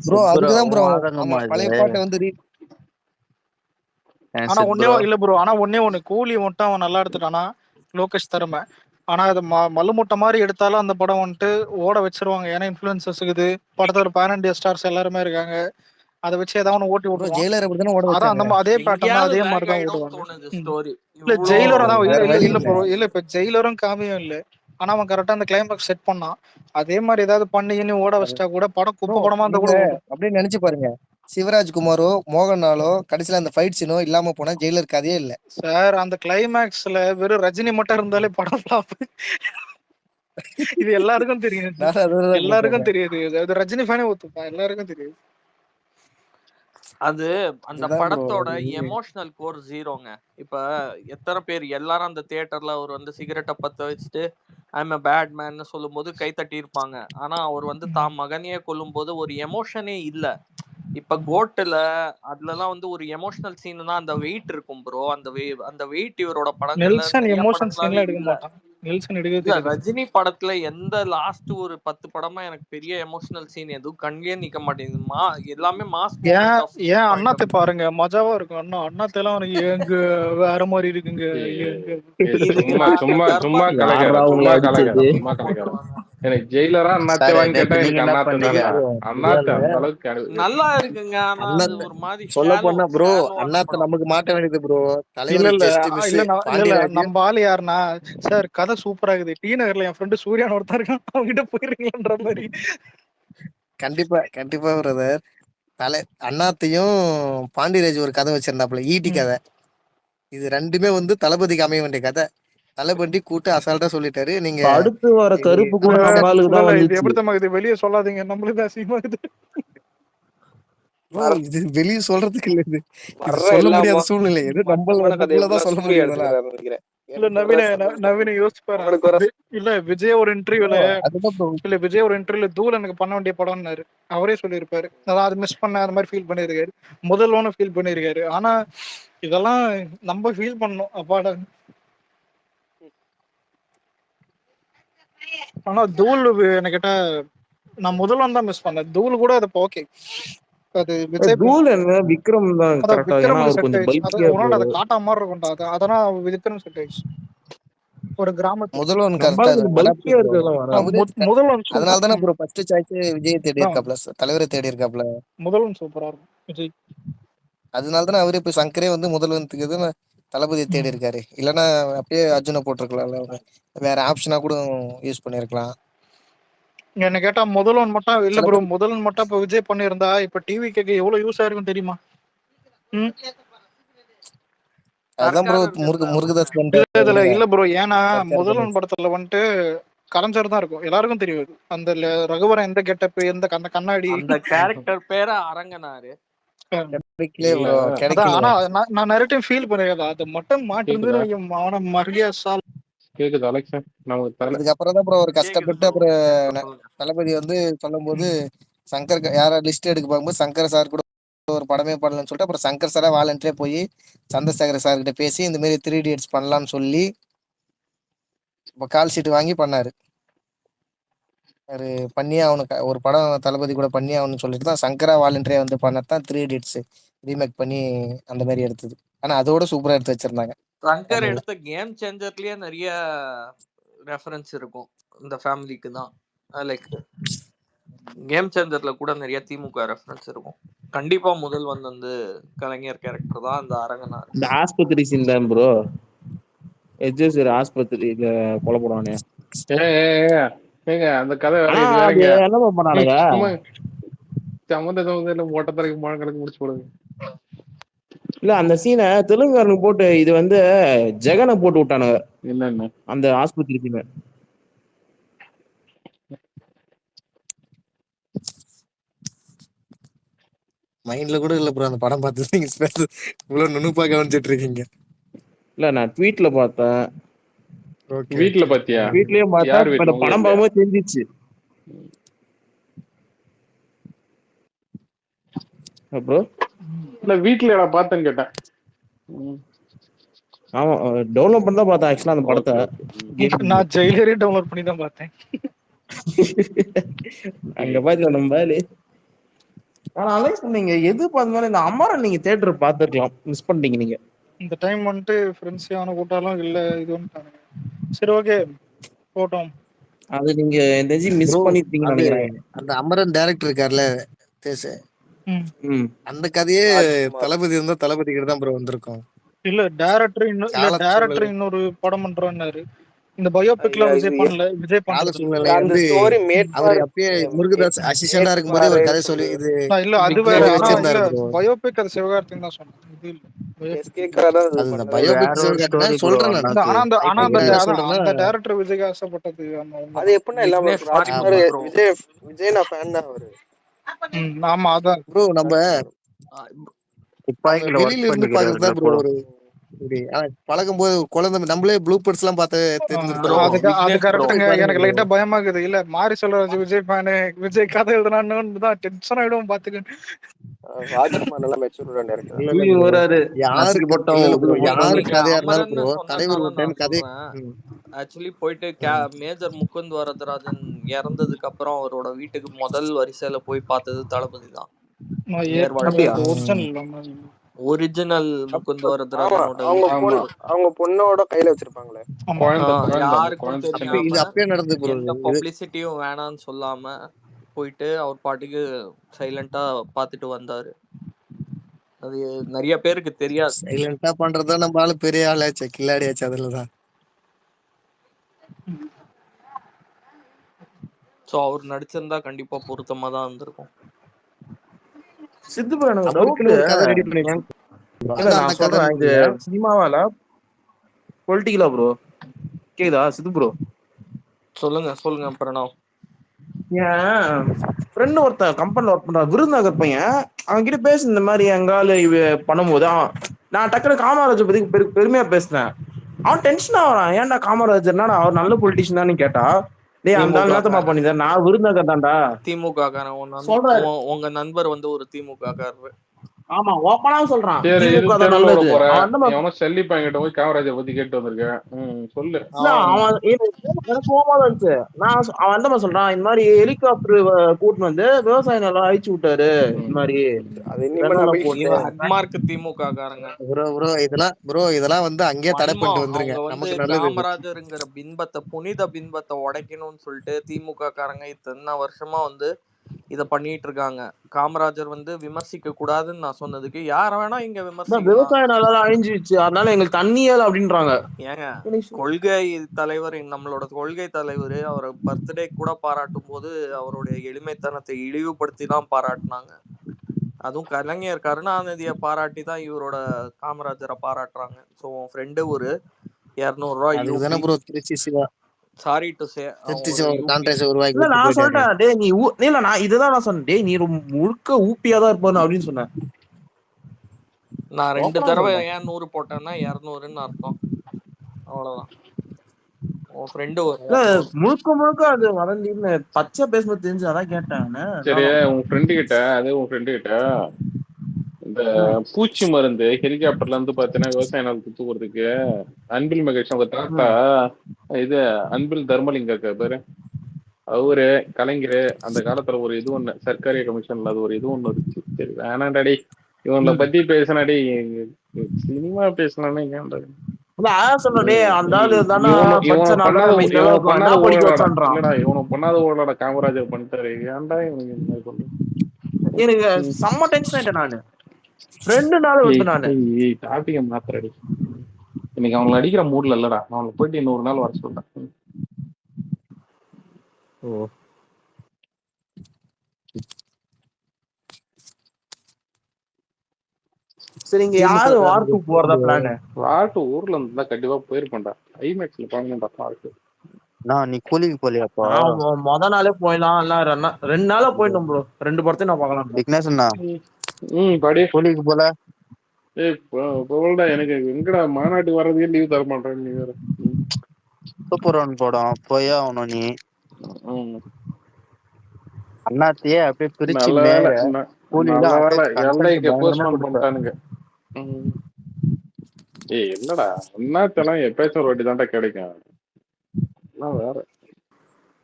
ப்ரோ, அதுக்குதான் ப்ரோ பழைய பாட்டை வந்து. ஆனா ஒன்னே இல்ல ப்ரோ, ஆனா ஒண்ணு கூலி மட்டும் அவன் நல்லா எடுத்துட்டானா லோகேஷ் திறமை. ஆனா அது மல்லுமுட்டை மாதிரி எடுத்தாலும் அந்த படம் வந்துட்டு ஓட வச்சிருவாங்க, ஏன்னா இன்ஃபுளுசஸ் இருக்குது படத்தோட பேன் இண்டியா ஸ்டார்ஸ் எல்லாருமே இருக்காங்க, அதை வச்சு ஏதாவது ஓட்டி விட்டுருவான். ஜெயிலர் அப்படிதானே ஓட வச்சாங்க, அதே பேட்டர்ன் அதே மாதிரி தான் ஓடுவாங்க. இல்ல ஜெயிலரும் தான் இல்ல ப்ரோ, இல்ல இப்ப ஜெயிலரும் காமியும் இல்ல, ஆனா அவன் கரெக்டா அந்த கிளைமாக்ஸ் செட் பண்ணான். அதே மாதிரி ஏதாவது பண்ணி ஓட வச்சிட்டா கூட படம் குப்பை படமா இருந்தா கூட அப்படியே நினைச்சு பாருங்க, சிவராஜ்குமாரோ மோகன்லாலோ கடைசியில அந்த ஃபைட் சீனோ இல்லாம போனா ஜெயிலர் கதையே இல்ல சார். அந்த கிளைமேக்ஸ்ல வெறும் ரஜினி மட்டும் இருந்தாலே படம் ஃப்ளாப். இது எல்லாருக்கும் தெரியும், எல்லாருக்கும் தெரியுது, அது ரஜினி ஃபேனே ஒத்துப்பா, எல்லாருக்கும் தெரியுது. அது அந்த படத்தோட எமோஷனல் கோர் ஜீரோங்க. இப்ப எத்தனை பேர் எல்லாரும் அந்த தியேட்டர்ல அவர் வந்து சிகரெட்டை பத்த வச்சுட்டு ஐம் எ பேட் மேன் சொல்லும் போது கை தட்டி இருப்பாங்க. ஆனா அவர் வந்து தான் மகனையே கொல்லும் போது ஒரு எமோஷனே இல்ல. இப்ப கோட்டுல அதுலலாம் வந்து ஒரு எமோஷனல் சீன் தான், அந்த வெயிட் இருக்கும் ப்ரோ. அந்த வெயிட் இவரோட படங்கள்ல ரஜினி படத்துல எந்த லாஸ்ட் ஒரு 10 படமா எனக்கு பெரிய எமோஷனல் சீன் எதுவும் கண்ணிலே நிக்க மாட்டேங்குது. எல்லாமே மாஸ். ஏன் அண்ணாத்தை பாருங்க, மஜாவா இருக்கும். அண்ணாத்தை எல்லாம் எனக்கு எங்க வேற மாதிரி இருக்குங்க. சும்மா எனக்கு ஜெயிலரா அண்ணாத்தை வாங்கி கேட்டா அண்ணாத்தை அந்த அளவுக்கு நல்லா இருக்குங்க. ஆனா ஒரு மாதிரி சொல்ல போனா ப்ரோ, அண்ணாத்தை நமக்கு மாட்ட வேண்டியது ப்ரோ. நம்ம ஆளு யாருன்னா சார், கதை சூப்பரா இருக்குது, டி நகர்ல என் ஃப்ரெண்டு சூர்யான் ஒருத்தர் இருக்கான், அவங்க கிட்ட போயிருக்கீங்கன்ற மாதிரி. கண்டிப்பா பிரதர். அண்ணாத்தையும் பாண்டியராஜ் ஒரு கதை வச்சிருந்தாப்புல, ஈட்டி கதை. இது ரெண்டுமே வந்து தளபதிக்கு அமைய வேண்டிய கதை. தளபதி கூட்டு அசால்ட்டா சொல்லிட்டாரு. நீங்க இப்ப அடுத்து வர இது கருப்பு கூட இல்ல நம்ம ஆளுக்கு தான் இல்ல, இது வந்துச்சு. எப்படி தம்மா இது வெளியே சொல்லாதீங்க, நம்மளுக்கு அசிங்கமாகுது. ப்ரோ இது வெளிய சொல்றதுக்கு இல்ல இது. இது வர்ற சொல்ல எல்லா முடியாத சூழ்நிலை. இது மட்டமான கதையை நம்மளதான் ஃபுல்லா சொல்ல சூர்யா முடியும் இதெல்லாம். எடுத்துக்கிறாருன்னு நினைக்கிறேன். இல்ல எனக்கு வர நவீன யோசிச்சு பாரு. உங்களுக்கு வர இல்ல விஜய் ஒரு இன்டர்வியூல அதுதான் ப்ரோ. இல்ல விஜய் ஒரு இன்டர்வியூல தூள் எனக்கு பண்ண வேண்டிய படம்னாரு. அவரே சொல்லியிருப்பாரு. அதான் அது மிஸ் பண்ண அந்த மாதிரி ஃபீல் பண்ணியிருக்காரு. முதல் ஒன்று ஃபீல் பண்ணியிருக்காரு. ஆனா இதெல்லாம் நம்ம ஃபீல் பண்ணோம் அப்பாடா. ஆனா தூள் என்ன கேட்டா நான் முதல்வன் தான் மிஸ் பண்ணேன். தூள் கூட அது ஓகே. அது விஜய் தூள் என்ன விக்ரம் தான் அதான் கரெக்டா, ஏன்னா விக்ரமுக்கு அவர் செட் கொஞ்சம் ஆயிடுச்சு. அது பல்கியா உன்னால அதை காட்டா மாதிரி இருக்கும்டா. அதெல்லாம் விக்ரம் செட் ஆயிடுச்சு. ஒரு கிராமத்துல முதல்வன் நம்ம கரெக்டா கொஞ்சம் அடாப்ட் பல்கியா ப்ரோ. இருக்கிறதெல்லாம் வராது. முதல்வன் அதனால தானே super. Bro first choice Vijay தேடி இருக்காப்ல, தலைவரை தேடி இருக்காப்ல. முதல்வன் சூப்பரா இருக்கும் விஜய். அதனால தானே அவரே இப்ப சங்கரே வந்து முதல்வனுக்கு தளபதியை தேடி இருக்காரு. இல்லைன்னா அப்படியே அர்ஜுனை போட்டிருக்கலாம்ல. வேற ஆப்ஷனா கூட யூஸ் பண்ணிருக்கலாம். என்ன கேட்டா முதல்வன் மட்டும் இல்ல சில ப்ரோ. பேர் முதல்வன் மட்டும் இப்ப விஜய் பண்ணியிருந்தா இப்ப டிவி கேட்க எவ்வளவு யூஸ் ஆயிருக்கும் தெரியுமா? அதுதான் ப்ரோ சர்க்கார் முருகதாஸ் இல்ல பண்றாரு. இதுல இல்ல ப்ரோ. ஏன்னா சர்க்கார் முதல்வன் படத்துல வந்துட்டு கலைஞர் தான் இருக்கும். எல்லாருக்கும் தெரியும். அந்த ரகுவரன் எந்த கெட்டப் எந்த கண்ணாடி. அந்த கேரக்டர் பேரை அரங்கனாரு. கிடைக்கல இல்ல ப்ரோ, அதான். கிடைக்கல. ஆனா நான் நிறைய டைம் ஃபீல் பண்ணிருக்கேன். அது மட்டும் கேக்குதா மாட்டிருந்து அவன மரியாதை. கேக்குது அலெக்சா, நமக்கு தரல. அதுக்கப்புறம் தான் ப்ரோ ஒரு கேக்குது கஷ்டப்பட்டு ப்ரோ. அப்புறம் தளபதி வந்து சொல்லும் போது சங்கர் யாரா லிஸ்ட் எடுக்க பார்க்கும்போது சங்கர் சார் கூட ஒரு படமே பண்ணலன்னு சொல்லிட்டு அப்புறம் சங்கர் சாரா வாலண்டியரா போய் சந்திரசேகர் சார் கிட்ட பேசி இந்த மாதிரி 3 Idiots பண்ணலாம்னு சொல்லி இப்போ கால் ஷீட் வாங்கி பண்ணாரு. ஒரு பண்ணியே அவனுக்கு ஒரு படம் தளபதி கூட பண்ணி அவனு சொல்லிட்டு தான் சங்கரா வாலண்டியரா வந்து பண்ணத்தான் 3 Idiots ரீமேக் பண்ணி அந்த மாதிரி எடுத்தது. ஆனா அதோட சூப்பரா எடுத்து வச்சிருந்தாங்க சங்கர் தமிழ்ல. எடுத்த கேம் சேஞ்சர்லயே நிறைய ரெஃபரன்ஸ் இருக்கும் இந்த ஃபேமிலிக்கு தான். லைக் கேம் சேஞ்சர்ல கூட நிறைய திமுக ரெஃபரன்ஸ் இருக்கும். கண்டிப்பா முதல்வன் வந்து கலைஞர் கேரக்டர் தான் அந்த அரங்கனார். இந்த ஆஸ்பத்திரி சீன் தான் ப்ரோ. எஜ்ஜேசர் ஆஸ்பத்திரியில கொலை போடுவானே. ஏங்க அந்த கதை வேற, ஆனா இது அது வேறங்க. என்ன பண்ணானுங்க, சும்மா சம்மந்த மொட்டை தரைக்கு மழை கணக்கு முடிச்சு போடுங்க. இல்ல அந்த சீனை தெலுங்குக்காரனுக்கு போட்டு இது வந்து ஜெகனை போட்டு விட்டானுங்க என்னன்னு அந்த ஆஸ்பத்திரி சீனை. மைண்ட்ல கூட இல்ல ப்ரோ அந்த படம் பார்த்து நீங்க இவ்வளவு நுணுப்பா கவனிச்சிட்டு இருக்கீங்க. இல்ல நான் ட்வீட்ல பார்த்தேன். ஓகே வீட்டுல பாத்தியா? வீட்லயே பார்த்தா யார் இப்ப வீட்டுல? இந்த உங்க படம் வீட்லயா? பார்க்கும்போது தெரிஞ்சிச்சு. ப்ரோ இல்ல வீட்டுல நான் பார்த்தேன்னு கேட்டேன். ஆமா டவுன்லோட் பண்ணி தான் பார்த்தேன் ஆக்சுவலா அந்த படத்தை. Okay okay. நான் ஜெயிலரே டவுன்லோட் பண்ணி தான் பார்த்தேன். அங்க பாத்தீங்க நம்ம வேலு. ஆனா அலைஸ் நீங்க எது பார்த்தாலும் இந்த அமரன் நீங்க தியேட்டர் பார்த்துருக்கலாம், மிஸ் பண்ணிட்டீங்க நீங்க. இந்த டைம் வந்துட்டு ஃப்ரெண்ட்ஸ் யானை கூட்டாலும் இல்ல இது வந்துட்டானுங்க. சரி ஓகே போட்டோம். அது நீங்க இந்த மிஸ் ப்ரோ பண்ணிருப்பீங்கன்னு அது நினைக்கிறேன். அந்த அமரன் டைரக்டர் இருக்கார்ல தேச, ம் அந்த கதையே ராஜ்குமார். தளபதி இருந்தா தளபதி கிட்ட தான் ப்ரோ வந்திருக்கும். இல்ல டைரக்டர் இன்னொரு படம் பண்றாரு. இந்த பயோபிக்லாம் இல்ல விஜய் இது பண்ணல. விஜய் கால பண்றது சூழ்நிலை அந்த வந்து ஸ்டோரி மேட் அவரு ஃபார் அப்பயே முருகதாஸ் அசிஸ்டண்டா இருக்கும்போதே ஒரு கதை சொல்லி இது இல்ல அது பிக்ல வேற. எழுதி ஆனா இல்ல வச்சிருந்தாரு ப்ரோ. பயோபிக் அது சிவகார்த்தின்னு தான் சொன்னேன். இது இல்ல பயோபிக். எஸ்கேக்காக தான் இது அது இந்த பண்ணாரு. பயோபிக் வேற ஒரு ஸ்டோரி ப்ரோ. சொல்றேன் நான். ஆனா அதுக்கு என்ன சொல்றேன்னா அந்த டைரக்டர் விஜய்க்கு ஆசைப்பட்டது அது எப்படின்னா இல்லாம விக்னேஷ் இருக்கும். பாரிமா ராஜ்குமார் ப்ரோ. விஜய் நான் ஃபேன் தான் அவரு. ஆமா அதான் ப்ரோ நம்ம துப்பாக்கில வெளியில ஒர்க் இருந்து பாக்குறது பண்ணிக்கிறாருல தான் ப்ரோ ப்ரோ. ஒரு இப்படி. ஆனா பழகும் போது குழந்தை நம்மளே ப்ளூ பர்ட்ஸ் எல்லாம் பார்த்து ப்ரோ தெரிஞ்சிருக்கோம். அது விக்னேஷ் ப்ரோ. கரெக்டுங்க. பாருங்க எனக்கு ப்ரோ. லைட்டா பயமா இருக்குது. இல்ல மாரி செல்வராஜ் விஜய் ஃபேனு விஜய் கதை எழுதுனான்னு தான் டென்ஷன் ஆயிடும் பாத்துக்க. ராஜ்குமார் நல்லா மெச்சூர்டான டேரக்டர். இல்ல தூக்கி ப்ரோ, வராரு, நசுக்கி யாருக்கு போட்டோம் இல்ல ப்ரோ, உள்ள போட்டோம். யாரு நீங்க கதையா இருந்தாலும் அமரன் ப்ரோ தலைவர் சொன்னதுனால ஒரு டைம் நான் கதை. சொல்றேன். ம். ஆக்சுவலி போயிட்டு மேஜர் முகுந்த் வரதராஜன் இறந்ததுக்கு அப்புறம் அவரோட வீட்டுக்கு முதல் வரிசையில போய் பார்த்தது தளபதி தான். அப்படியா? ஒரிஜினல் முகுந்த் ஆமா, வரதராஜனோட அவங்க ஆமா, அவங்க பொண்ணோட கையில வச்சிருப்பாங்களே. குழந்தை யாருக்கும் குழந்தை அப்ப இது தெரியாம அப்பயே நடந்து ப்ரோ. எந்த இது பப்ளிசிட்டியும் வேணான்னு சொல்லாம போயிட்டு அவர் பாட்டுக்கு சைலண்டா பாத்துட்டு வந்தாரு. அது நிறைய பேருக்கு தெரியாது. சைலண்டா பண்றதா நம்ம ஆளு பெரிய ஆளாச்சு, கில்லாடியாச்சு அதுலதான். சோ அவர் நடிச்சிருந்தா கண்டிப்பா பொருத்தமா தான் இருந்திருக்கும். சித்து ப்ரோ எனக்கு டவுட். அவருக்குன்னு ஒரு கதை ரெடி பண்ணி இல்ல நான் சொல்றேன், இது சினிமாவால பொலிட்டிக்கலா ப்ரோ? கேக்குதா சித்து ப்ரோ? சொல்லுங்க பிரணவ். என் ஃப்ரெண்டு ஒருத்தன் கம்பெனில ஒர்க் பண்றான், விருதுநகர் பையன். அவன் கிட்ட பேசு இந்த மாதிரி எங்கால இவ பண்ணும்போது நான் டக்குனு காமராஜர் பத்தி பெருமையா பேசினேன். அவன் டென்ஷன் ஆகிறான். ஏன்டா காமராஜர்னா அவர் நல்ல பொலிட்டிஷியன் தான் கேட்டா, டேய் அந்த ஆள் என்னத்தமா பண்ணிதான், நான் விருதுநகர் தான்டா. திமுக உங்க நண்பர் வந்து ஒரு திமுக காரரு. ஆமா ஓப்பனா சொல்றான். சரி இது திமுக தான் தெருவில் விட நல்லது. போற அவன் எவனும் செல்லி பையன்கிட்ட போய் காமராஜர் பத்தி கேட்டு வந்திருக்கேன். சொல்லு. எனக்கு கோவமா இருந்துச்சு. அவன் அந்த மாதிரி சொல்றான், இந்த மாதிரி ஹெலிகாப்டர் கூட்டின்னு வந்து விவசாய நிலம் அழிச்சு விட்டாரு. இந்த மாதிரி திமுக காரங்க. இதெல்லாம் வந்து அங்கேயே தடை பண்ணிட்டு வந்துருங்க. அவங்க வந்து காமராஜருங்கிற பின்பத்தை, புனித பின்பத்தை உடைக்கணும்னு சொல்லிட்டு திமுக காரங்க இத்தனை வருஷமா வந்து இத பண்ணிட்டு இருக்காங்க. காமராஜர் வந்து விமர்சிக்க கூடாதுன்னு நான் சொன்னதுக்கு யார வேணா இங்க விமர்சிக்கலாம். விவசாய நிலம் அழிஞ்சிச்சு, அதனால எங்களுக்கு தண்ணியல் அப்படின்றாங்க. ஏங்க கொள்கை தலைவர், நம்மளோட கொள்கை தலைவர் அவரை பர்த்டே கூட பாராட்டும் போது அவருடைய எளிமைத்தனத்தை இழிவுபடுத்தி தான் பாராட்டினாங்க. அதுவும் கலைஞர் கருணாநிதியை பாராட்டி தான் இவரோட காமராஜரை பாராட்டுறாங்க. ஸோ உன் ஃப்ரெண்டு ஒரு 200 ரூபாய் சாரி டு சே நான் சொல்றேன், டேய் நீ இல்ல நான் இதுதான் நான் சொன்னேன், டேய் நீ முழுக்க ஊப்பியா தான் இருப்பானு அப்படின்னு சொன்னேன். நான் 2 தடவை ஏன் 100 போட்டேன்னா 200ன்னு அர்த்தம். அவ்வளவுதான். உன் ஃப்ரெண்டு முழுக்க அது வளர்ந்து பச்சை பேசும்போது தெரிஞ்சு அதான் கேட்டேன். சரி உன் ஃப்ரெண்டு கிட்ட இந்த பூச்சி மருந்து ஹெலிகாப்டர்ல இருந்து பாத்தீங்கன்னா விவசாய நிலத்துக்கு தூக்குறதுக்கு அன்பில் மகேஷ் அவங்க தாத்தா இது அன்பில் தர்மலிங்க பேரு அவரு கலைஞர் அந்த காலத்துல ஒரு இது ஒண்ணு சர்க்காரிய கமிஷன்ல அது ஒரு இது ஒண்ணு இருந்துச்சு. சரி வேணாண்டாடி இவங்களை பத்தி பேசினாடி சினிமா பேசலான்னு பண்ணாத ஊழலோட காமராஜர் பண்ணிட்டாரு. ஏன்டா இவனுக்கு இந்த மாதிரி சொல்றேன். எனக்கு செம்ம டென்ஷன் ஆயிட்டேன் நானு. 2 நாள் வந்து நானு டாபிக மாத்திரடி. இன்னைக்கு அவங்களை அடிக்கிற மூட்ல இல்லடா. அவங்களை போயிட்டு இன்னொரு நாள் வர சொல்றேன். சரிங்க, யாரு வார்க்கு போறதா பிளான்? வார்க்கு ஊர்ல இருந்தா கண்டிப்பா போயிருப்பேன்டா. ஐமேக்ஸ்ல பாக்கணும்டா வார்க்கு. நீ கூலிக்கு போலியாப்பா? முத நாளே போயிடலாம், இல்ல 2 நாளா போயிட்டோம் ப்ரோ. 2 படத்தையும் நான் பார்க்கலாம். விக்னேஷ் படி கூலிக்கு போல. போல்டா, எனக்கு எங்கடா மாநாட்டுக்கு வர்றதுக்கே லீவ் தர மாட்டேன். நீ வேற சூப்பர் ஒன் படம் போயே ஆகணும். நீ அண்ணாத்தையே அப்படியே பிரிச்சு பண்ணிட்டானுங்க. என்னடா அண்ணாத்தெல்லாம் எப்பயாச்சும் ஒரு வாட்டி தான்டா கிடைக்கும். வேற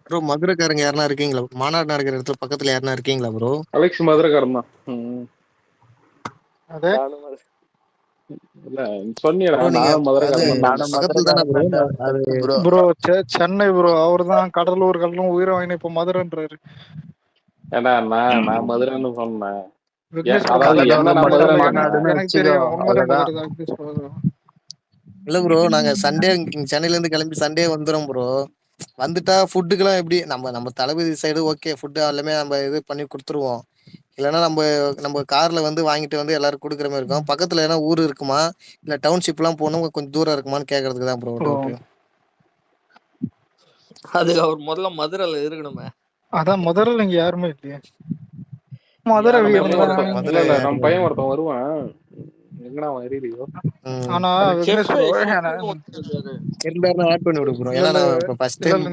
ப்ரோ மதுரைக்காரங்க யாருன்னா இருக்கீங்களா? மாநாடு நடக்கிற இடத்துல பக்கத்துல யாருன்னா இருக்கீங்களா ப்ரோ? அலெக்ஸ் மதுரைக்காரன் தான். அதே இல்ல சொன்னீடா, நான் மதுரைக்காரன் ப்ரோ. சென்னை ப்ரோ. அவர்தான் கடலூர் உயிரை வாங்கின இப்ப மதுரைன்றாரு. ஏடா நான் மதுரைன்னு சொன்னேன். இல்ல ப்ரோ, நாங்க சண்டே சென்னையில இருந்து கிளம்பி சண்டே வந்துடும் ப்ரோ. வந்துட்டா ஃபுட்டுக்கெல்லாம் எப்படி நம்ம தளபதி சைடு ஓகே, ஃபுட்டு எல்லாமே நம்ம இது பண்ணி கொடுத்துருவோம். இல்லைன்னா நம்ம கார்ல வந்து வாங்கிட்டு வந்து எல்லாரும் கொடுக்குற மாதிரி இருக்கும். பக்கத்துல ஏன்னா ஊர் இருக்குமா இல்ல டவுன்ஷிப் எல்லாம் போகணும் கொஞ்சம் தூரம் இருக்குமான்னு கேக்குறதுக்கு தான் ப்ரோ டவுட். அது அவர் முதல்ல மதுரையில இருக்கணுமே. அதான் மதுரையில இங்க யாருமே இல்லையே. மதுரை நம்ம பையன் ஒருத்தன் வருவான். எங்கடா வரிலையோ. ஆனா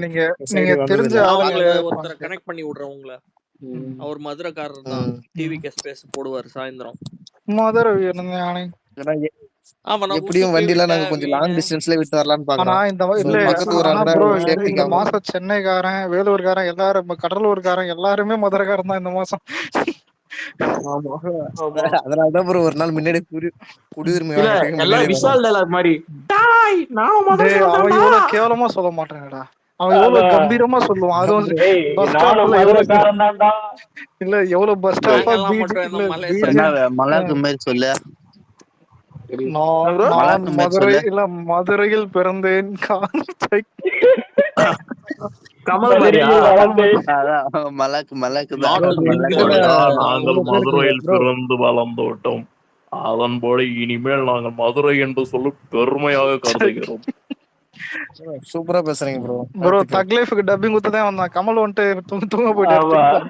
நீங்க தெரிஞ்ச ஒருத்தரை கனெக்ட் பண்ணி விடுறேன் உங்களை. அவர் மதுரைக்காரர் தான். டிவி ஸ்பேஸ் போடுவார் சாயந்தரம். மதுரை எப்படியும் வண்டில நாங்க கொஞ்சம் லாங் டிஸ்டன்ஸ்ல விட்டு வரலாம்னு பாக்குறோம். இந்த மாசம் சென்னைக்காரன், வேலூர்காரன் எல்லாரும், கடலூர்காரன் எல்லாருமே மதுரைக்காரன் தான் இந்த மாசம். அதனாலதான் ப்ரோ ஒரு நாள் முன்னாடி குடியுரிமை மாதிரி அவன் இவ்வளவு கேவலமா சொல்ல மாட்டாங்கடா. அவன் எவ்வளவு கம்பீரமா சொல்லுவான். அதுவும் இல்ல எவ்வளவு பஸ் ஸ்டாப் மலாக்கு மாதிரி சொல்லு. மதுரையில் பிறந்தேன். நாங்கள் மதுரையில் பிறந்து வளர்ந்தோட்டோம். அதன்படி இனிமேல் நாங்கள் மதுரை என்று சொல்லி பெருமையாக கருதுகிறோம். சூப்பரா பேசுறீங்க ப்ரோ. ப்ரோ தக் லைஃப்க்கு டப்பிங் குத்துதான் வந்தான். கமல் வந்துட்டு தூங்க போயிட்டு ஆமா. எடுத்துக்கிட்டாரு.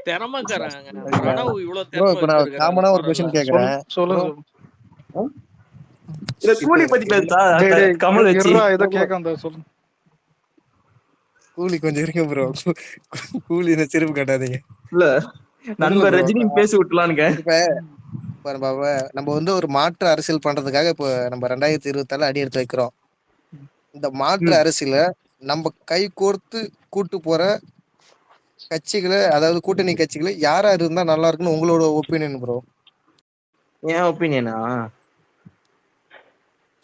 திறமைக்காரங்க பிரணவ் இவ்வளவு ப்ரோ திறமை இப்ப நான் வச்சிருக்காரு காமனா ஒரு குரல்ல. கொஸ்டின் கேக்குறேன். சொல்லுங்க. இல்ல கூலி பத்தி பேசா கமல் வச்சு இருடா ஏதோ கேட்க வந்தா சொல்லு. கூலி கொஞ்சம் இருங்க ப்ரோ. கூலி இந்த சிரிப்பு காட்டாதீங்க. இல்ல நண்பர் ரஜினி பேசி விட்டலான்னு. இப்ப நம்ம வந்து ஒரு மாற்று அரசியல் பண்றதுக்காக இப்ப நம்ம 2024 அடி எடுத்து வைக்கிறோம். இந்த மாற்று அரசியல நம்ம கை கோர்த்து கூட்டு போற கட்சிகளை, அதாவது கூட்டணி கட்சிகளை யாரா இருந்தா நல்லா இருக்குன்னு உங்களோட ஒப்பீனியன் ப்ரோ? ஏன் ஒப்பீனியனா?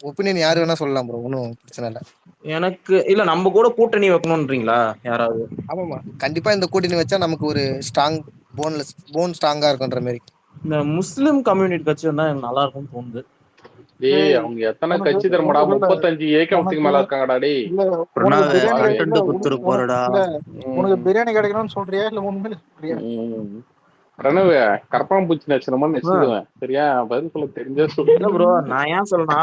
ஒப்பீனியன் யாரு வேணா சொல்லலாம் ப்ரோ, ஒன்னும் பிரச்சனை இல்ல. எனக்கு இல்ல நம்ம கூட கூட்டணி வைக்கணும்ன்றீங்களா யாராவது? ஆமாமா, கண்டிப்பா இந்த கூட்டணி வச்சா நமக்கு ஒரு ஸ்ட்ராங் போன் ஸ்ட்ராங்கா இருக்குன்ற மாதிரி. இந்த முஸ்லிம் கம்யூனிட்டி கட்சி வந்தா எனக்கு நல்லா இருக்கும்னு தோணுது. டேய் அவங்க எத்தனை கட்சி தரமாடா? 35 ஏக்கத்துக்கு மேல இருக்காங்கடா. டேய் உனக்கு பிரியாணி கிடைக்கணும்னு சொல்றியா இல்ல உண்மையில சொல்றியா? பிரணவ் கரப்பாம்பூச்சி நச்சுனமா நச்சுடுவேன். சரியா? பதில் சொல்ல தெரிஞ்சா சொல்லு ப்ரோ. நான் ஏன் சொல்றேன்னா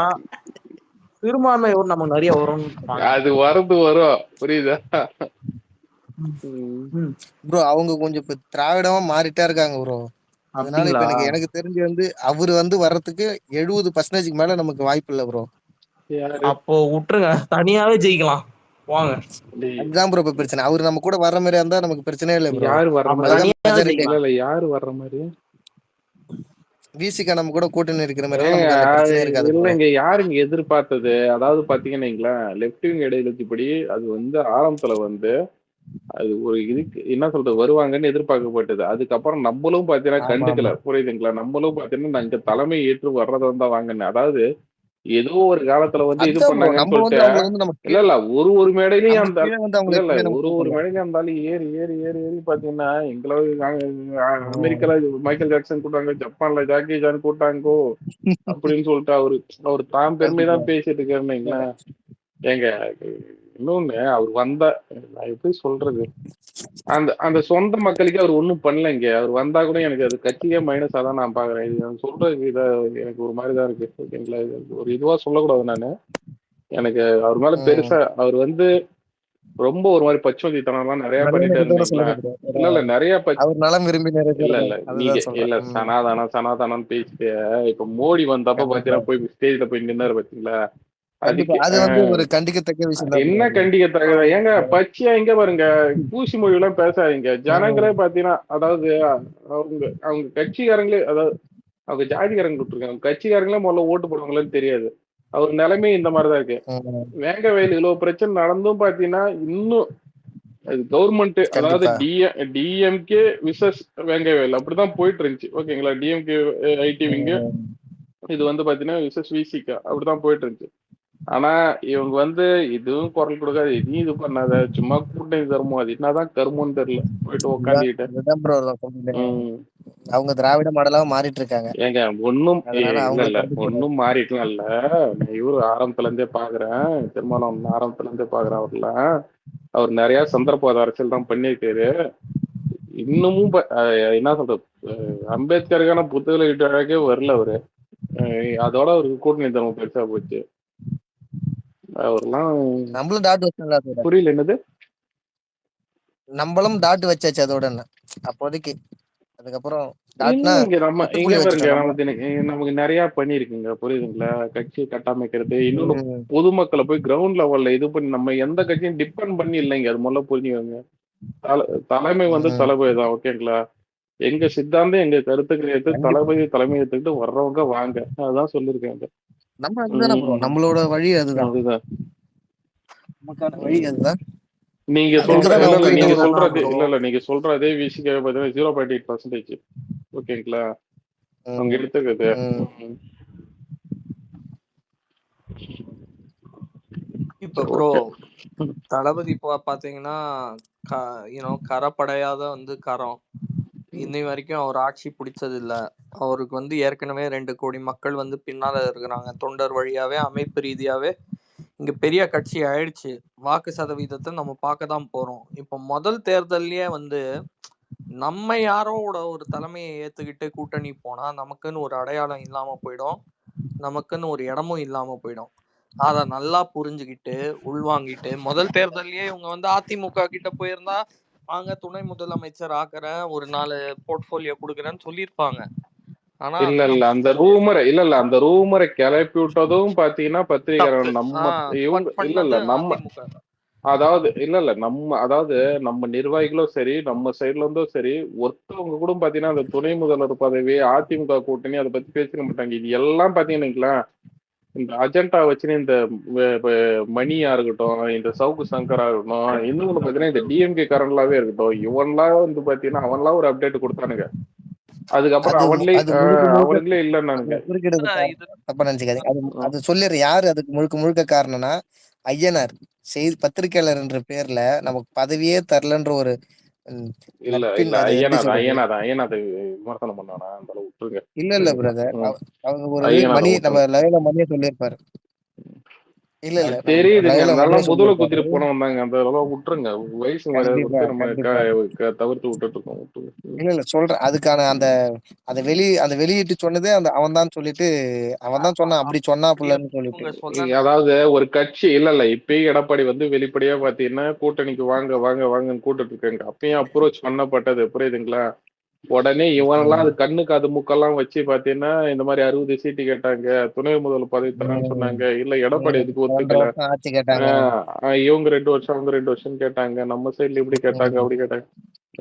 சிறுபான்மை நமக்கு நிறைய வரும். அது வரும் புரியுதா ப்ரோ? அவங்க கொஞ்சம் இப்ப திராவிடமா மாறிட்டா இருக்காங்க ப்ரோ. அதனால இப்ப எனக்கு தெரிஞ்சு வந்து அவரு வந்து வர்றதுக்கு 70% மேல நமக்கு வாய்ப்பு இல்ல ப்ரோ. அப்போ விட்டுருங்க, தனியாவே ஜெயிக்கலாம் வாங்க. அதுதான் ப்ரோ இப்ப பிரச்சனை. அவரு நம்ம கூட வர்ற மாதிரி இருந்தா நமக்கு பிரச்சனையே இல்ல ப்ரோ. யாரு வர்ற மாதிரி? யாரு வர்ற மாதிரி? விசிகா நம்ம கூட கூட்டணி இருக்கிற மாதிரி நமக்கு அந்த பிரச்சனை இருக்காது. இல்லைங்க, யாருங்க எதிர்பார்த்தது? அதாவது பாத்தீங்கன்னா லெப்ட் விங் இடைவெளிப்படி அது வந்து ஆரம்பத்துல வந்து அது ஒரு இதுக்கு என்ன சொல்றது வருவாங்கன்னு எதிர்பார்க்கப்பட்டது. அதுக்கப்புறம் நம்மளும் பாத்தீங்கன்னா கண்டுக்கல. புரியுதுங்களா? நம்மளும் பாத்தீங்கன்னா அங்க தலைமை ஏற்று வர்றத வந்தா வாங்கன்னு. அதாவது ஏதோ ஒரு காலத்துல வந்து இது பண்ணாங்கன்னு சொல்லிட்டு இல்ல ஒரு மேடையிலயும் அந்த ஒரு மேடையிலயும் இருந்தாலும் ஏறி ஏறி ஏறி ஏறி பாத்தீங்கன்னா எங்களாவது அமெரிக்கால மைக்கேல் ஜாக்சன் கூட்டாங்க, ஜப்பான்ல ஜாக்கி ஜான் கூட்டாங்கோ அப்படின்னு சொல்லிட்டு அவரு தான் பெருமைதான் பேசிட்டு இருக்காருன்னு. ஏங்க இன்னொன்னு அவர் வந்தா நான் எப்படி சொல்றது, அந்த சொந்த மக்களுக்கு அவர் ஒன்றும் பண்ணலைங்க. அவர் வந்தா கூட எனக்கு அது கட்சியே மைனஸா தான் நான் பாக்குறேன். இது சொல்றது இதை எனக்கு ஒரு மாதிரிதான் இருக்கு. ஓகேங்களா? ஒரு இதுவா சொல்லக்கூடாது. நானு எனக்கு அவர் மேல பெருசா அவர் வந்து ரொம்ப ஒரு மாதிரி பச்சுவந்தித்தனம் நிறைய பண்ணிட்டு இருந்தீங்களா? இல்ல நிறைய இல்ல சனாதனம் பேசிட்டு இப்ப மோடி வந்தப்ப பாத்தீங்கன்னா போய் ஸ்டேஜ்ல போய் நின்னாரு பாத்தீங்களா? அது வந்து ஒரு கண்டிக்கத்தக்க விஷயம். என்ன கண்டிக்கத்தக்க? ஏங்க பச்சையா எங்க பாருங்க, பூசி மொழி எல்லாம் பேசாதீங்க. ஜனங்களே பாத்தீங்கன்னா அதாவது அவங்க கட்சிக்காரங்களே, அதாவது அவங்க ஜாதிக்காரங்க விட்டுருக்காங்க, கட்சிக்காரங்களே முதல்ல ஓட்டு போடுவாங்களேன்னு தெரியாது. அவர் நிலைமை இந்த மாதிரிதான் இருக்கு. வேங்கவேல் இவ்வளவு பிரச்சனை நடந்தும் பாத்தீங்கன்னா இன்னும் கவர்மெண்ட், அதாவது டிஎம்கே விசஸ் வேங்கவேல் அப்படிதான் போயிட்டு இருந்துச்சு. ஓகேங்களா? டிஎம்கே ஐடிவிங்க இது வந்து பாத்தீங்கன்னா விசஸ் விசிகா அப்படிதான் போயிட்டு இருந்துச்சு. ஆனா இவங்க வந்து இதுவும் குரல் கொடுக்காது, இதையும் இது பண்ணாத, சும்மா கூட்டணி தர்மம். அது என்னதான் கருமம்னு தெரியல. போயிட்டு உட்காந்துக்கிட்டு அவங்க திராவிட மாடலா மாறிட்டு இருக்காங்க. ஏங்க ஒன்னும் இல்ல ஒன்னும் மாறிட்டுலாம் இல்ல. நான் இவரு ஆரம்பத்துல இருந்தே பாக்குறேன், திருமணம் ஆரம்பத்துல இருந்தே பாக்குறேன். அவர் நிறைய சந்தர்ப்பவாத அரசியல் தான் பண்ணியிருக்காரு. இன்னமும் என்ன சொல்றது, அம்பேத்கருக்கான புத்தகம் எழுதிட்டே வரல அவரு. அதோட அவருக்கு கூட்டணி தர்மம் பெருசா போச்சு. அவர்லாம் நம்மளும் டாட் வச்சாச்சு. புரியல என்னது? நம்மளும் டாட் வச்சாச்சு அதோட அப்போதைக்கு. அதுக்கப்புறம் நமக்கு நிறைய பண்ணிருக்குங்க. புரியுதுங்களா? கட்சி கட்டமைக்கிறது, இன்னொன்னு பொதுமக்களை போய் கிரவுண்ட் லெவல்ல இது பண்ணி நம்ம எந்த கட்சியும் டிபெண்ட் பண்ணி இல்லைங்க. அது முதல்ல புரிஞ்சுக்கோங்க. தலைமை வந்து தளபதி தான். ஓகேங்களா? எங்க சித்தாந்தம் எங்க கருத்துக்களை எடுத்து தளபதி தலைமை எடுத்துக்கிட்டு வர்றவங்க வாங்க, அதுதான் சொல்லிருக்காங்க. நம்மளோட வழி அதுதான். வழி அதுதான். நீங்க சொல்றது இல்ல நீங்க சொல்றதே விசிகா 0.8%. ஓகேங்களா? அவங்க எடுத்துக்கிறது. இப்ப ப்ரோ தளபதி பாத்தீங்கன்னா கரப்படையாத வந்து கரம் இன்னை வரைக்கும் அவர் ஆட்சி பிடிச்சது இல்ல. அவருக்கு வந்து ஏற்கனவே 2 கோடி மக்கள் வந்து பின்னால இருக்கிறாங்க. தொண்டர் வழியாவே அமைப்பு ரீதியாவே இங்க பெரிய கட்சி ஆயிடுச்சு. வாக்கு சதவீதத்தை நம்ம பார்க்க தான் போறோம். இப்ப முதல் தேர்தல்லயே வந்து நம்ம யாரோட ஒரு தலைமையை ஏத்துக்கிட்டு கூட்டணி போனா நமக்குன்னு ஒரு அடையாளம் இல்லாம போயிடும், நமக்குன்னு ஒரு இடமும் இல்லாம போயிடும். அத நல்லா புரிஞ்சுக்கிட்டு உள்வாங்கிட்டு முதல் தேர்தல்லயே இவங்க வந்து அதிமுக கிட்ட போயிருந்தா வாங்க துணை முதலமைச்சர் ஆக்குறேன், ஒரு 4 போர்ட்போலியோ கொடுக்குறேன்னு சொல்லியிருப்பாங்க. ஆனா இல்ல அந்த ரூமரை அந்த ரூமரை கிளப்பி விட்டதும் பாத்தீங்கன்னா தப்பு. பத்திரிகையாளர் நம்ம இவங்க பண்ணது நம்ம அதிமுக. அதாவது நம்ம நிர்வாகிகளும் சரி நம்ம சைடுல இருந்தும் சரி ஒருத்தவங்க கூட பாத்தீங்கன்னா அந்த துணை முதல்வர் பதவி அதிமுக கூட்டணி அதை பத்தி பேசிக்க மாட்டாங்க. இது எல்லாம் பாத்தீங்கன்னா இந்த அஜெண்டா வச்சுன்னு இந்த மணியா இருக்கட்டும், இந்த சவுக்கு சங்கரா இருக்கட்டும், இன்னும் ஒண்ணு பாத்தீங்கன்னா இந்த டிஎம்கே காரன்லாவே இருக்கட்டும், இவன்லாம் வந்து பாத்தீங்கன்னா அவன்லாம் ஒரு அப்டேட் கொடுத்தானுங்க. அதுக்கப்புறம் அவனுங்களே இல்லைன்னானுங்க. தப்பா நினைச்சுக்காதீங்க. அது சொல்லிடுறேன் யாரு அதுக்கு முழுக்க காரணம்னா ஐயனார் செய்தி பத்திரிகையாளர் என்ற பேர்ல நமக்கு பதவியே தரலன்ற ஒரு இல்ல ஐயனாத விமர்சனம் பண்ணானா அந்த அளவு விட்டுருங்க. இல்ல பிரதர், அவங்க ஒரு மணி நம்ம லைவ்ல மணியை சொல்லியிருப்பாரு. இல்ல தெரியுதுங்க, அதெல்லாம் முதல்ல குத்திட்டு போனவன் தாங்க, அந்த அளவு விட்டுருங்க. வயசு மரியாதை கொடுத்து நம்ம தவிர்த்து விட்டுட்டு இருக்கோம். இல்ல சொல்றேன் அதுக்கான அந்த வெளியிட்டு சொன்னதே அவன் தான் சொல்லிட்டு அவன் தான் சொன்னான், அப்படி சொன்னா புள்ளன்னு சொல்லிட்டு. அதாவது ஒரு கட்சி இல்ல இப்பயும் எடப்பாடி வந்து வெளிப்படையா பாத்தீங்கன்னா கூட்டணிக்கு வாங்க வாங்க வாங்கன்னு கூட்டிட்டு இருக்காங்க. அப்பயும் அப்ரோச் பண்ணப்பட்டது புரியுதுங்களா. உடனே இவனெல்லாம் அது கண்ணுக்கு அது முக்கெல்லாம் வச்சு பாத்தீங்கன்னா இந்த மாதிரி 60 சீட்டு கேட்டாங்க, துணை முதல்வர் பதவி தரேன்னு சொன்னாங்க. இல்ல எடப்பாடி எதுக்கு ஒத்துக்கல, இவங்க 2 வருஷம் அவங்க 2 வருஷம் கேட்டாங்க, நம்ம சைட்ல இப்படி கேட்டாங்க அப்படி கேட்டாங்க.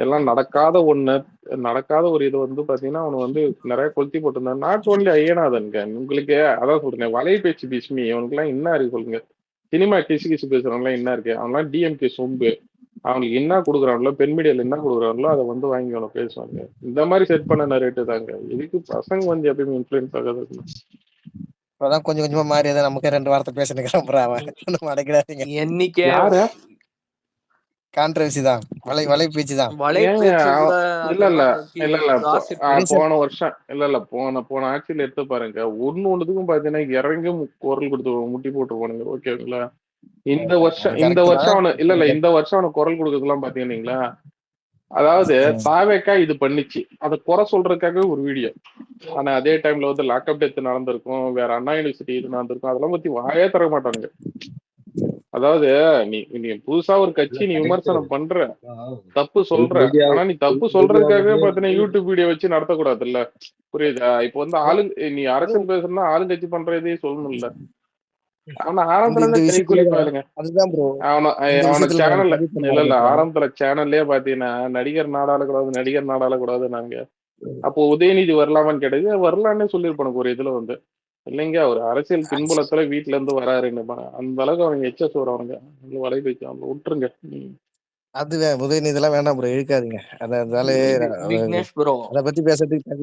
எல்லாம் நடக்காத ஒரு இது வந்து பாத்தீங்கன்னா அவனு வந்து நிறைய கொளுத்தி போட்டிருந்தாங்க. நாட் ஓன்லி ஐயனாதன்க, உங்களுக்கு அதான் சொல்றேன் வலை பேச்சு பிஸ்மி அவனுக்கு எல்லாம் என்ன இருக்கு சொல்லுங்க. சினிமா கிசு பேசுறவங்க என்ன இருக்கு, அவன்லாம் டிஎம்கே சொம்பு. அவங்களுக்கு என்ன கொடுக்குறாங்களோ பெண் மீடியால என்ன கொடுக்குறாங்களோ அதை வந்து வாங்கி அவனை பேசுவாங்க. இந்த மாதிரி செட் பண்ண நரேட்டு தாங்க. இதுக்கு பசங்க வந்து எப்பயுமே இன்ஃபுளுன்ஸ் ஆகாது. இப்பதான் கொஞ்சம் கொஞ்சமா மாறி நமக்கு 2 வார்த்தை பேசுறேன் அடைக்கிறாதீங்க. என்னைக்கே கான்ட்ரவர்சி தான், வலை பேச்சு தான். போன வருஷம் போன ஆட்சியில எடுத்து பாருங்க, ஒண்ணுத்துக்கும் பாத்தீங்கன்னா இறங்கி குரல் கொடுத்து முட்டி போட்டு போனுங்க. ஓகேங்களா. இந்த வருஷம் அவனை குரல் கொடுக்கறதுலாம் பாத்தீங்கன்னா அதாவது தாவேக்கா இது பண்ணிச்சு அதை குறை சொல்றதுக்காகவே ஒரு வீடியோ. ஆனா அதே டைம்ல வந்து லாக்அப் டெத் நடந்திருக்கும், வேற அண்ணா யூனிவர்சிட்டி இது நடந்திருக்கும், அதெல்லாம் பத்தி வாயே தர மாட்டானுங்க. அதாவது நீ புதுசா ஒரு கட்சி நீ விமர்சனம் பண்ற, தப்பு சொல்ற, ஆனா நீ தப்பு சொல்றதுக்காகவே பாத்தீங்கன்னா யூடியூப் வீடியோ வச்சு நடத்தக்கூடாது இல்ல. புரியுதா. இப்ப வந்து நீ அரசியல் பேசுறதுன்னா ஆளுங்கட்சி பண்றதே சொல்லணும் இல்ல. ஆனா ஆரம்பத்துல கை குளிப்பாருங்க அவன சேனல்ல இல்ல ஆரம்பத்துல சேனல்லே பாத்தீங்கன்னா நடிகர் நாடாளக்கூடாது நாங்க. அப்போ உதயநிதி வரலாமான்னு கேட்டது, வரலான்னு சொல்லிருப்பானுங்க ஒரு இதுல வந்து. இல்லைங்க ஒரு அரசியல் பின்புலத்துல வீட்டுல இருந்து வராருன்னு அந்த அளவுக்கு அவங்க எச்சஸ் வரவங்க வலை போய் அவங்க விட்டுருங்க. அது உதயநிதி எல்லாம் வேண்டாம் ப்ரோ, இழுக்காதீங்க. விக்னேஷ் ப்ரோ அதை பத்தி பேசுறதுக்கு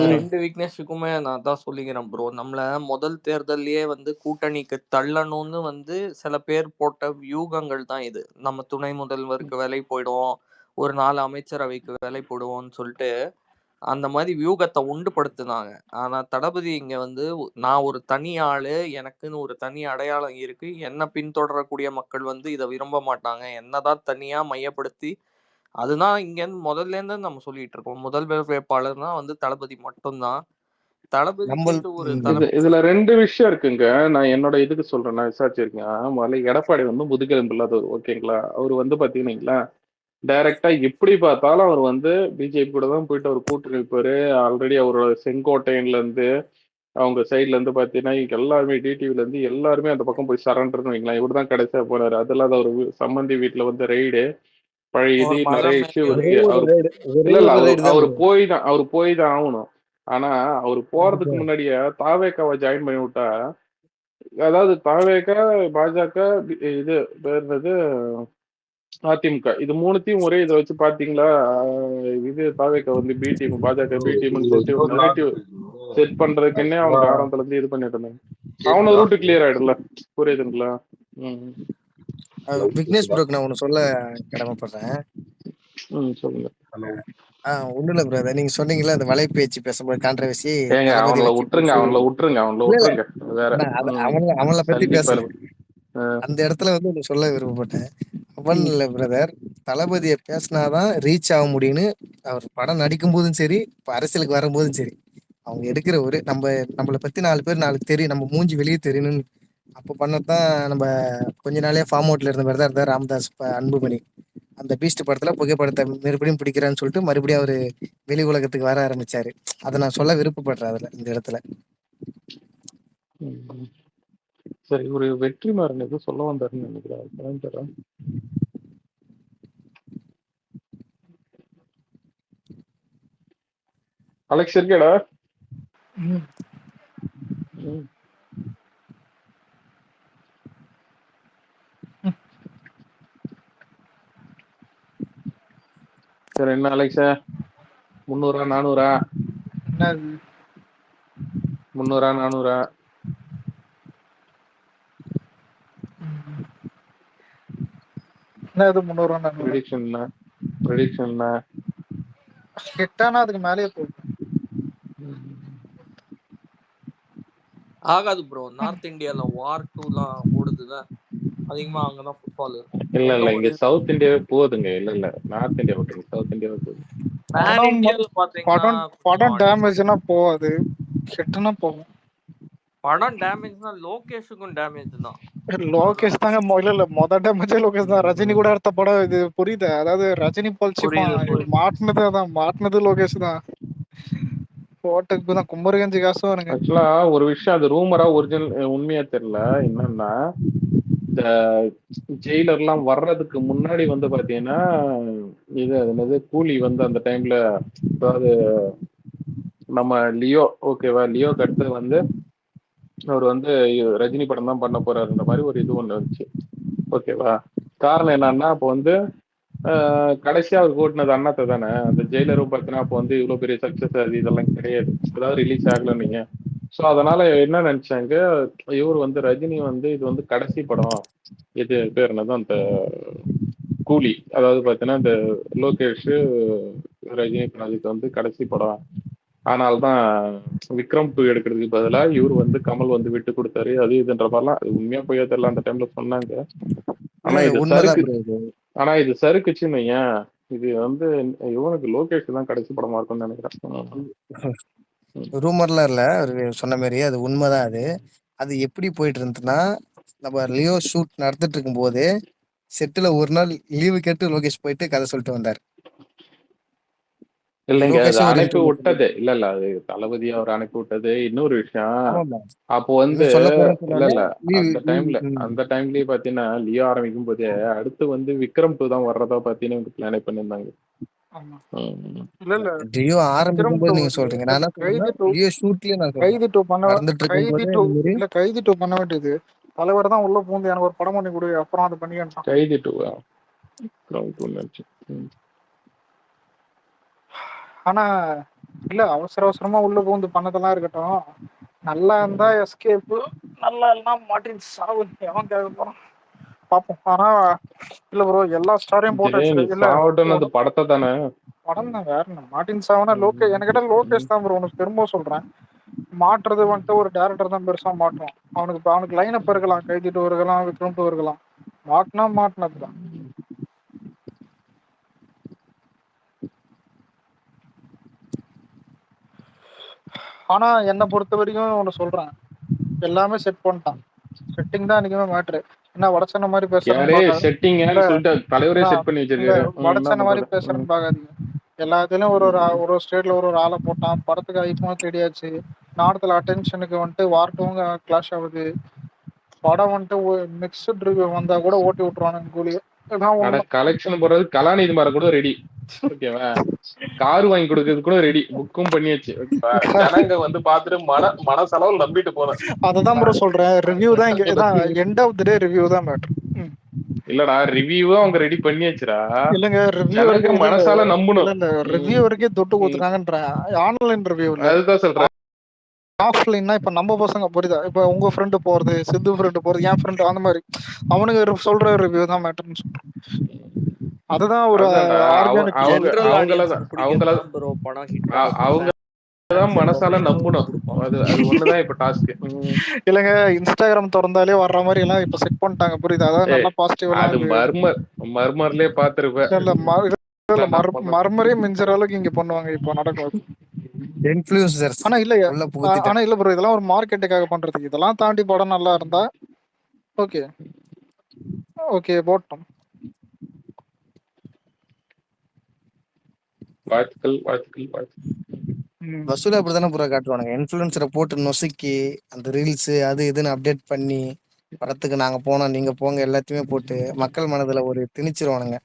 2 விக்னேஷுக்குமே நான் தான் சொல்லிக்கிறேன் ப்ரோ. நம்மள முதல் தேர்தல்லயே வந்து கூட்டணிக்கு தள்ளணும்னு வந்து சில பேர் போட்ட வியூகங்கள் தான் இது. நம்ம துணை முதல்வருக்கு வேலை போயிடுவோம், ஒரு 4 அமைச்சரவைக்கு வேலை போடுவோம்னு சொல்லிட்டு அந்த மாதிரி வியூகத்தை உண்டுபடுத்தினாங்க. ஆனா தளபதி இங்க வந்து நான் ஒரு தனி ஆளு, எனக்குன்னு ஒரு தனி அடையாளம் இருக்கு, என்ன பின்தொடரக்கூடிய மக்கள் வந்து இதை விரும்ப மாட்டாங்க, என்னதான் தனியா மையப்படுத்தி அதுதான் இங்க இருந்து முதல்ல இருந்து நம்ம சொல்லிட்டு இருக்கோம். முதல்வர் வேட்பாளர் தான் வந்து தளபதி மட்டும்தான். தளபதிக்கு ஒரு இதுல 2 விஷயம் இருக்குங்க. நான் என்னோட இதுக்கு சொல்றேன், நான் விசாரிச்சிருக்கேன். முதல்ல எடப்பாடி வந்து முதுகெலும்பு இல்லாதவர். ஓகேங்களா. அவர் வந்து பாத்தீங்கன்னா டைரக்டா எப்படி பார்த்தாலும் அவர் வந்து பிஜேபி கூட தான் போயிட்டு அவர் கூட்டணி வைப்பாரு. ஆல்ரெடி அவரோட செங்கோட்டையன்ல இருந்து அவங்க சைட்ல இருந்து பாத்தீங்கன்னா எல்லாருமே டிடிவில இருந்து எல்லாருமே அந்த பக்கம் போய் சரண்டர்னு வைக்கலாம். இவர் தான் கடைசியா போனாரு. அது இல்லாத ஒரு சம்பந்தி வீட்டுல வந்து ரெய்டு பழைய இது நிறைய இஷ்யூ இருக்கு. அவர் போய் தான் ஆகணும். ஆனா அவர் போறதுக்கு முன்னாடியே தாவேக்காவை ஜாயின் பண்ணி விட்டா, அதாவது தாவேக்கா பாஜக இது பேர்றது அதிமுக இது மூணுத்தையும் ஒரே இதை வச்சு பாத்தீங்களா, இது தாவேக்கா வந்து பி டீம் பாஜக பி டீம்னு சொல்லிட்டு நெகட்டிவ் செட் பண்றதுக்குன்னே அவனுக்கு ஆரம்பத்துல இருந்து இது பண்ணிட்டு இருந்தாங்க. அவன ரூட்டு கிளியர் ஆயிடும்ல. புரியுதுங்களா. விக்னேஷ் ப்ரோக்கு நான் ஒண்ணு சொல்ல கடமைப்படுறேன். சொல்லுங்க. ஒண்ணும் இல்ல பிரதர், நீங்க சொன்னீங்கல்ல அந்த வலை பேச்சு பேசும்போது கான்ட்ரவர்சி, அவங்கள விட்டுருங்க. அவங்கள பத்தி பேசுறேன். அந்த இடத்துல வந்து ஒண்ணு சொல்ல விருப்பப்பட்டேன். அவன் இல்ல பிரதர், தளபதியை பேசினாதான் ரீச் ஆக முடியும்னு அவர் படம் நடிக்கும் போதும் சரி, இப்ப அரசியலுக்கு வரும்போதும் சரி, அவங்க எடுக்கிற ஒரு நம்மளை பத்தி 4 பேர் 4 தெரியும், நம்ம மூஞ்சி வெளியே தெரியணும்னு அப்போ பண்ணதான் நம்ம கொஞ்ச நாளே ஃபார்ம் அவுட்ல இருந்த மாதிரி தான் இருந்தார் ராமதாஸ் அன்புமணி. அந்த பீஸ்ட் படத்துல புகைப்படத்தை மறுபடியும் பிடிக்கிறான்னு சொல்லிட்டு மறுபடியும் அவரு வெளி உலகத்துக்கு வர ஆரம்பிச்சாரு. அதை நான் சொல்ல விருப்பப்படுறேன் அதுல இந்த இடத்துல. சரி, ஒரு வெற்றிமாறன் எதுவும் சொல்ல வந்தாருன்னு நினைக்கிறேன். அலெக்ஸ் இருக்கேடா? சரி, என்ன அலெக்ஸா 300 400 300 400 என்ன இது 300 ப்ரெடிக்ஷன் ஹிட்டானா அதுக்கு மேலேயே போகும். ஆகாது ப்ரோ. நார்த் இந்தியால வார் 2லாம் ஓடுதுல, அதிகமா அங்கதான் ஃபுட்பால் இருக்கும். இல்ல இங்க சவுத் இந்தியாவே போகுதுங்க. இல்ல நார்த் இந்தியா விட்டுருங்க, சவுத் இந்தியாவே போகுது. பேன் இந்தியால பாத்தீங்கன்னா படம் டேமேஜ்னா போகாது, ஹிட்னா போகும். படம் டேமேஜ்னா லோகேஷுக்கும் டேமேஜ் தான். லோகேஷ் தாங்க இல்ல மொத டேமேஜே லோகேஷ் தான். ரஜினி கூட எடுத்த படம் இது, புரியுது. அதாவது ரஜினி பொழிச்சுப்பான், மாட்டினது அதான், மாட்டினது லோகேஷ் தான். போட்டுக்கு தான் கும்பரகஞ்சி காசும் வருங்க. ஆக்சுவலா ஒரு விஷயம், அது ரூமரா ஒரிஜினல் உண்மையா தெரியல. என்னன்னா இந்த ஜெயிலர்லாம் வர்றதுக்கு முன்னாடி வந்து பாத்தீங்கன்னா இது என்னது கூலி வந்து அந்த டைம்ல, அதாவது நம்ம லியோ ஓகேவா, லியோக்கு அடுத்து வந்து அவர் வந்து ரஜினி படம் தான் பண்ண போறாருன்ற மாதிரி ஒரு இது ஒண்ணு இருந்துச்சு ஓகேவா. காரணம் என்னன்னா அப்போ வந்து கடைசியா அவர் கூட்டினது அண்ணாத்தை தானே. அந்த ஜெயிலரும் பார்த்தீங்கன்னா அப்போ வந்து இவ்வளவு பெரிய சக்சஸ் அது இதெல்லாம் கிடையாது, அதாவது ரிலீஸ் ஆகல நீங்க. ஸோ அதனால என்ன நினைச்சாங்க, இவர் வந்து ரஜினி வந்து இது வந்து கடைசி படம், இது பேர் என்னதான் அந்த கூலி, அதாவது பார்த்தீங்கன்னா இந்த லோகேஷ் ரஜினி ப்ராஜெக்ட் வந்து கடைசி படம், ஆனால்தான் விக்ரம் 2 எடுக்கிறதுக்கு பதிலாக இவர் வந்து கமல் வந்து விட்டு கொடுத்தாரு அது இதுன்ற மாதிரிலாம். அது உண்மையா போய் தெரியல, அந்த டைம்ல சொன்னாங்க. ஆனா இது சறுக்குச்சுன்னு ஏன், இது வந்து இவனுக்கு லோகேஷ் தான் கடைசி படமா இருக்கும்னு நினைக்கிறேன். ரூமர்லாம் இல்ல, அவரு சொன்ன மாதிரி அது உண்மைதான். அது எப்படி போயிட்டு இருந்துச்சுன்னா, நம்ம லியோ ஷூட் நடத்திட்டு இருக்கும் போது செட்டுல ஒரு நாள் லீவு கேட்டு லோகேஷ் போயிட்டு கதை சொல்லிட்டு வந்தார். இல்லைங்க, அது அனுப்பி விட்டது இல்ல அது தளபதி அவர் அனுப்பி விட்டது. இன்னொரு விஷயம், அப்போ வந்து இல்ல அந்த டைம்லயே பாத்தீங்கன்னா லியோ ஆரம்பிக்கும் போதே அடுத்து வந்து விக்ரம் 2 தான் வர்றதா பாத்தீங்கன்னா பிளானே பண்ணிருந்தாங்க. லியோ ஆரம்பிக்கும் போது நீங்க சொல்றீங்க, நான் என்ன சொல்றேன் லியோ ஷூட்லயே நான் கைதி 2 பண்ண கைதி 2 பண்ண வேண்டியது. தலைவர் தான் உள்ள பூந்து எனக்கு ஒரு படம் பண்ணி கொடு, அப்புறம் அதை பண்ணிக்கிட்டான். கைதி 2 ஆனா இல்ல அவசர அவசரமா உள்ள பூந்து பண்ணதெல்லாம் இருக்கட்டும், நல்லா இருந்தா எஸ்கேப், நல்லா இல்லைன்னா மாட்டின் சாவு, எவன் கேட்க போறான் பாப்போம். ஆனா இல்ல ப்ரோ, எல்லா ஸ்டாரையும் போட்டு படத்தை தானே படம் தான் வேற என்ன. மார்டின் சாவனா லோகேஷ், எனக்கு லோகேஷ் தான் ப்ரோ. உனக்கு திரும்ப சொல்றேன், மாற்றுறது வந்துட்டு ஒரு டேரக்டர் தான் பெருசா மாட்டுவான். அவனுக்கு லைன் அப் இருக்கலாம், கைதி 2 இருக்கலாம், விக்ரம் 2 இருக்கலாம், மாட்டினதுதான். ஆனா என்னை பொறுத்த வரைக்கும் ஒண்ணு சொல்றேன், எல்லாமே செட் பண்ணிட்டான். செட்டிங் தான் என்னைக்குமே மேட்ரு. என்ன வடச்சன மாதிரி பேசுறேன்னு வடச்சன மாதிரி பேசுறேன்னு பாக்காதீங்க. எல்லாத்துலயும் ஒரு ஸ்டேட்ல ஒரு ஆளை போட்டான், படத்துக்கு ஐப்பமும் தெரியாச்சு. நார்த்ல அட்டென்ஷனுக்கு வந்துட்டு வார்ட்டும் கிளாஷ் ஆகுது. படம் வந்துட்டு மிக்ஸ்ட் ரிவ்யூ வந்தா கூட ஓட்டி விட்டுருவானுங்க கூலி. கலெக்ஷன் போறது கலாநிதி மாற கூட ரெடி ஓகேவா, கார் வாங்கி கொடுக்கறது கூட ரெடி, புக்கும் பண்ணியாச்சு. ஜனங்க வந்து பாத்துட்டு மனசளவு நம்பிட்டு போறேன். அததான் ப்ரோ சொல்றேன், ரிவ்யூ தான் இங்க end of the day review தான் மேட்டர். இல்லடா ரிவ்யூவும் அவங்க ரெடி பண்ணியாச்சுடா. இல்லங்க ரிவ்யூ மனசால நம்பணும். இல்ல ரிவ்யூ வரைக்கும் தொட்டு கொடுத்துருக்காங்கன்றேன். ஆன்லைன் ரிவ்யூ இல்ல, அதுதான் சொல்றேன். ஆஃப்லைன்னா இப்ப நம்ம பசங்க புரியுதா, இப்ப உங்க ஃப்ரெண்டு போறது, சித்து ஃப்ரெண்டு போறது, என் ஃப்ரெண்டு, அந்த மாதிரி அவனுக்கு சொல்ற ரிவ்யூ தான் மேட்டர்னு சொல்றேன். அதுதான் ஒரு ஆர்கானிக். அவங்கதான் மனசால நம்பணும். அது ஒண்ணுதான் இப்ப டாஸ்க். இல்லங்க இன்ஸ்டாகிராம் திறந்தாலே வர்ற மாதிரி எல்லாம் இப்ப செட் பண்ணிட்டாங்க, புரியுதா. அதான் நல்லா பாசிட்டிவா. அது மர்மர்லயே பாத்துருப்பேன். மர்மரே மிஞ்சற அளவுக்கு இங்க பண்ணுவாங்க இப்போ நடக்கும். இன்ஃப்ளூயன்சர்ஸ். ஆனா இல்ல ப்ரோ, இதெல்லாம் ஒரு மார்க்கெட்டுக்காக பண்றது. இதெல்லாம் தாண்டி படம் நல்லா இருந்தா ஓகே ஓகே போட்டோம். வாழ்த்துக்கள் வாழ்த்துக்கள் வாழ்த்துக்கள். வசூல் அப்படித்தானே ப்ரோ காட்டுவானுங்க. இன்ஃப்ளூயன்சரை போட்டு நொசுக்கி அந்த ரீல்ஸ் அது இதுன்னு அப்டேட் பண்ணி படத்துக்கு நாங்க போனோம் நீங்க போங்க எல்லாத்தையுமே போட்டு மக்கள் மனதுல ஒரு திணிச்சிருவானுங்க.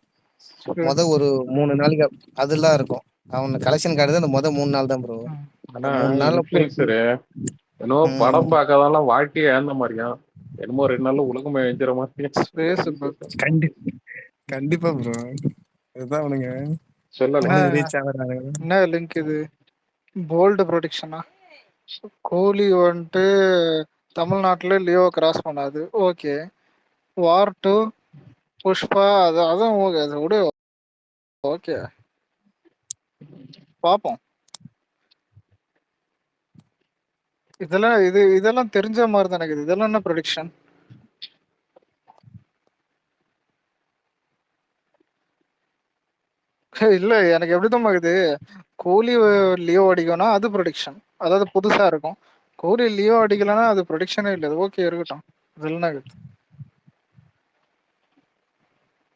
ஒரு 3 நாளைக்கு அதெல்லாம் இருக்கும். அவன் கலெக்ஷன் காட்டுறது அந்த 3 நாள் தான் ப்ரோ. ஆனா 3 நாள்ல இன்ஃபுளுசரு என்னமோ படம் பார்க்காதெல்லாம் வாழ்க்கையை இழந்த மாதிரியா, என்னமோ 2 நாள்ல உலகமே எழுந்துற மாதிரி. கண்டிப்பா ப்ரோ. இதுதான் அவனுங்க என்ன லிங்க் இது? போல்டு ப்ரொடிக்ஷனா? கோலி வந்துட்டு தமிழ்நாட்டுல லியோ கிராஸ் பண்ணாது. ஓகே. வார் 2 புஷ்பா அதான் ஓகே. அது விட ஓகே பாப்போம். இதெல்லாம் தெரிஞ்ச மாதிரி தான் எனக்கு. இதெல்லாம் என்ன ப்ரொடிக்ஷன்? இல்ல எனக்கு எப்படிதான் ஆகுது, கோலி லியோ அடிக்கணும் அது ப்ரொடிக்ஷன், அதாவது புதுசா இருக்கும். கோலி லியோ அடிக்கலன்னா அது ப்ரொடிக்ஷனே இல்லை. ஓகே இருக்கட்டும். இதெல்லாம்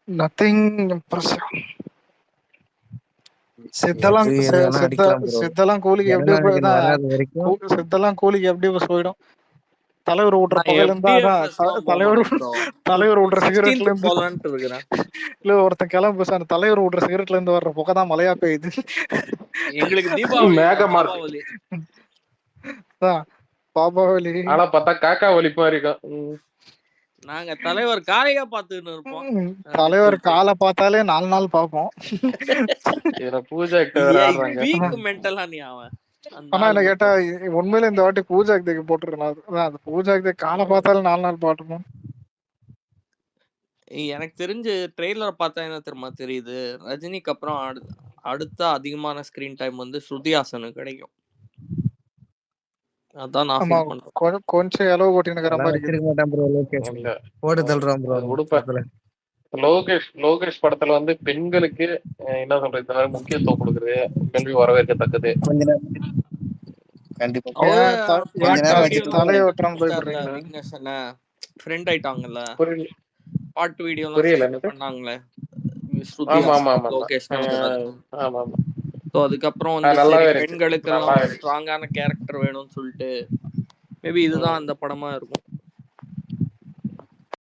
நத்திங் இம்ப்ரெசிவ். சித்தெல்லாம் கூலிக்கு எப்படி போயிடும்? தலைவர் விட்ற புகையில இருந்தா தலைவர் விட்ற சிகரெட்ல இருந்து இல்ல ஒருத்தன் கிளம்பு சார், தலைவர் விட்ற சிகரெட்ல இருந்து வர்ற புகை தான் மழையா பெய்யுது. எங்களுக்கு தீபாவளி பாபாவளி ஆனா பார்த்தா காக்கா வலிப்பா இருக்கும். நாங்க தலைவர் காலையா பாத்துன்னு இருப்போம். தலைவர் காலை பார்த்தாலே 4 நாள் பார்ப்போம். பூஜா மென்டலா நீ அவன். ஆனா என்ன கேட்டா உண்மையில இந்த வாட்டி பூஜா தேக்கு போட்டுருக்கேன். அந்த பூஜா தேக்கு காலை பார்த்தாலும் 4 நாள் பாட்டுப்போம். எனக்கு தெரிஞ்சு ட்ரெய்லர் பார்த்தா என்ன தெரியுமா தெரியுது, ரஜினிக்கு அப்புறம் அடுத்த அதிகமான ஸ்கிரீன் டைம் வந்து ஸ்ருதிஹாசனுக்கு கிடைக்கும். அதான் நான் ஃபீல் பண்றேன். கொஞ்சம் எலவு ஓட்டினுக்கிற மாதிரி லோகேஷ் படத்துல வந்து பெண்களுக்கு என்ன சொல்றது, இந்த மாதிரி முக்கியத்துவம் கொடுக்குறது கேள்வி வரவேற்கத்தக்கது. ஃப்ரெண்ட் ஆயிட்டாங்கல்ல, பாட்டு வீடியோ பண்ணாங்களே லோகேஷ் அதுக்கப்புறம் வந்து பெண்களுக்கு எல்லாம் ஸ்ட்ராங்கான கேரக்டர் வேணும்னு சொல்லிட்டு மேபி இதுதான் அந்த படமா இருக்கும்.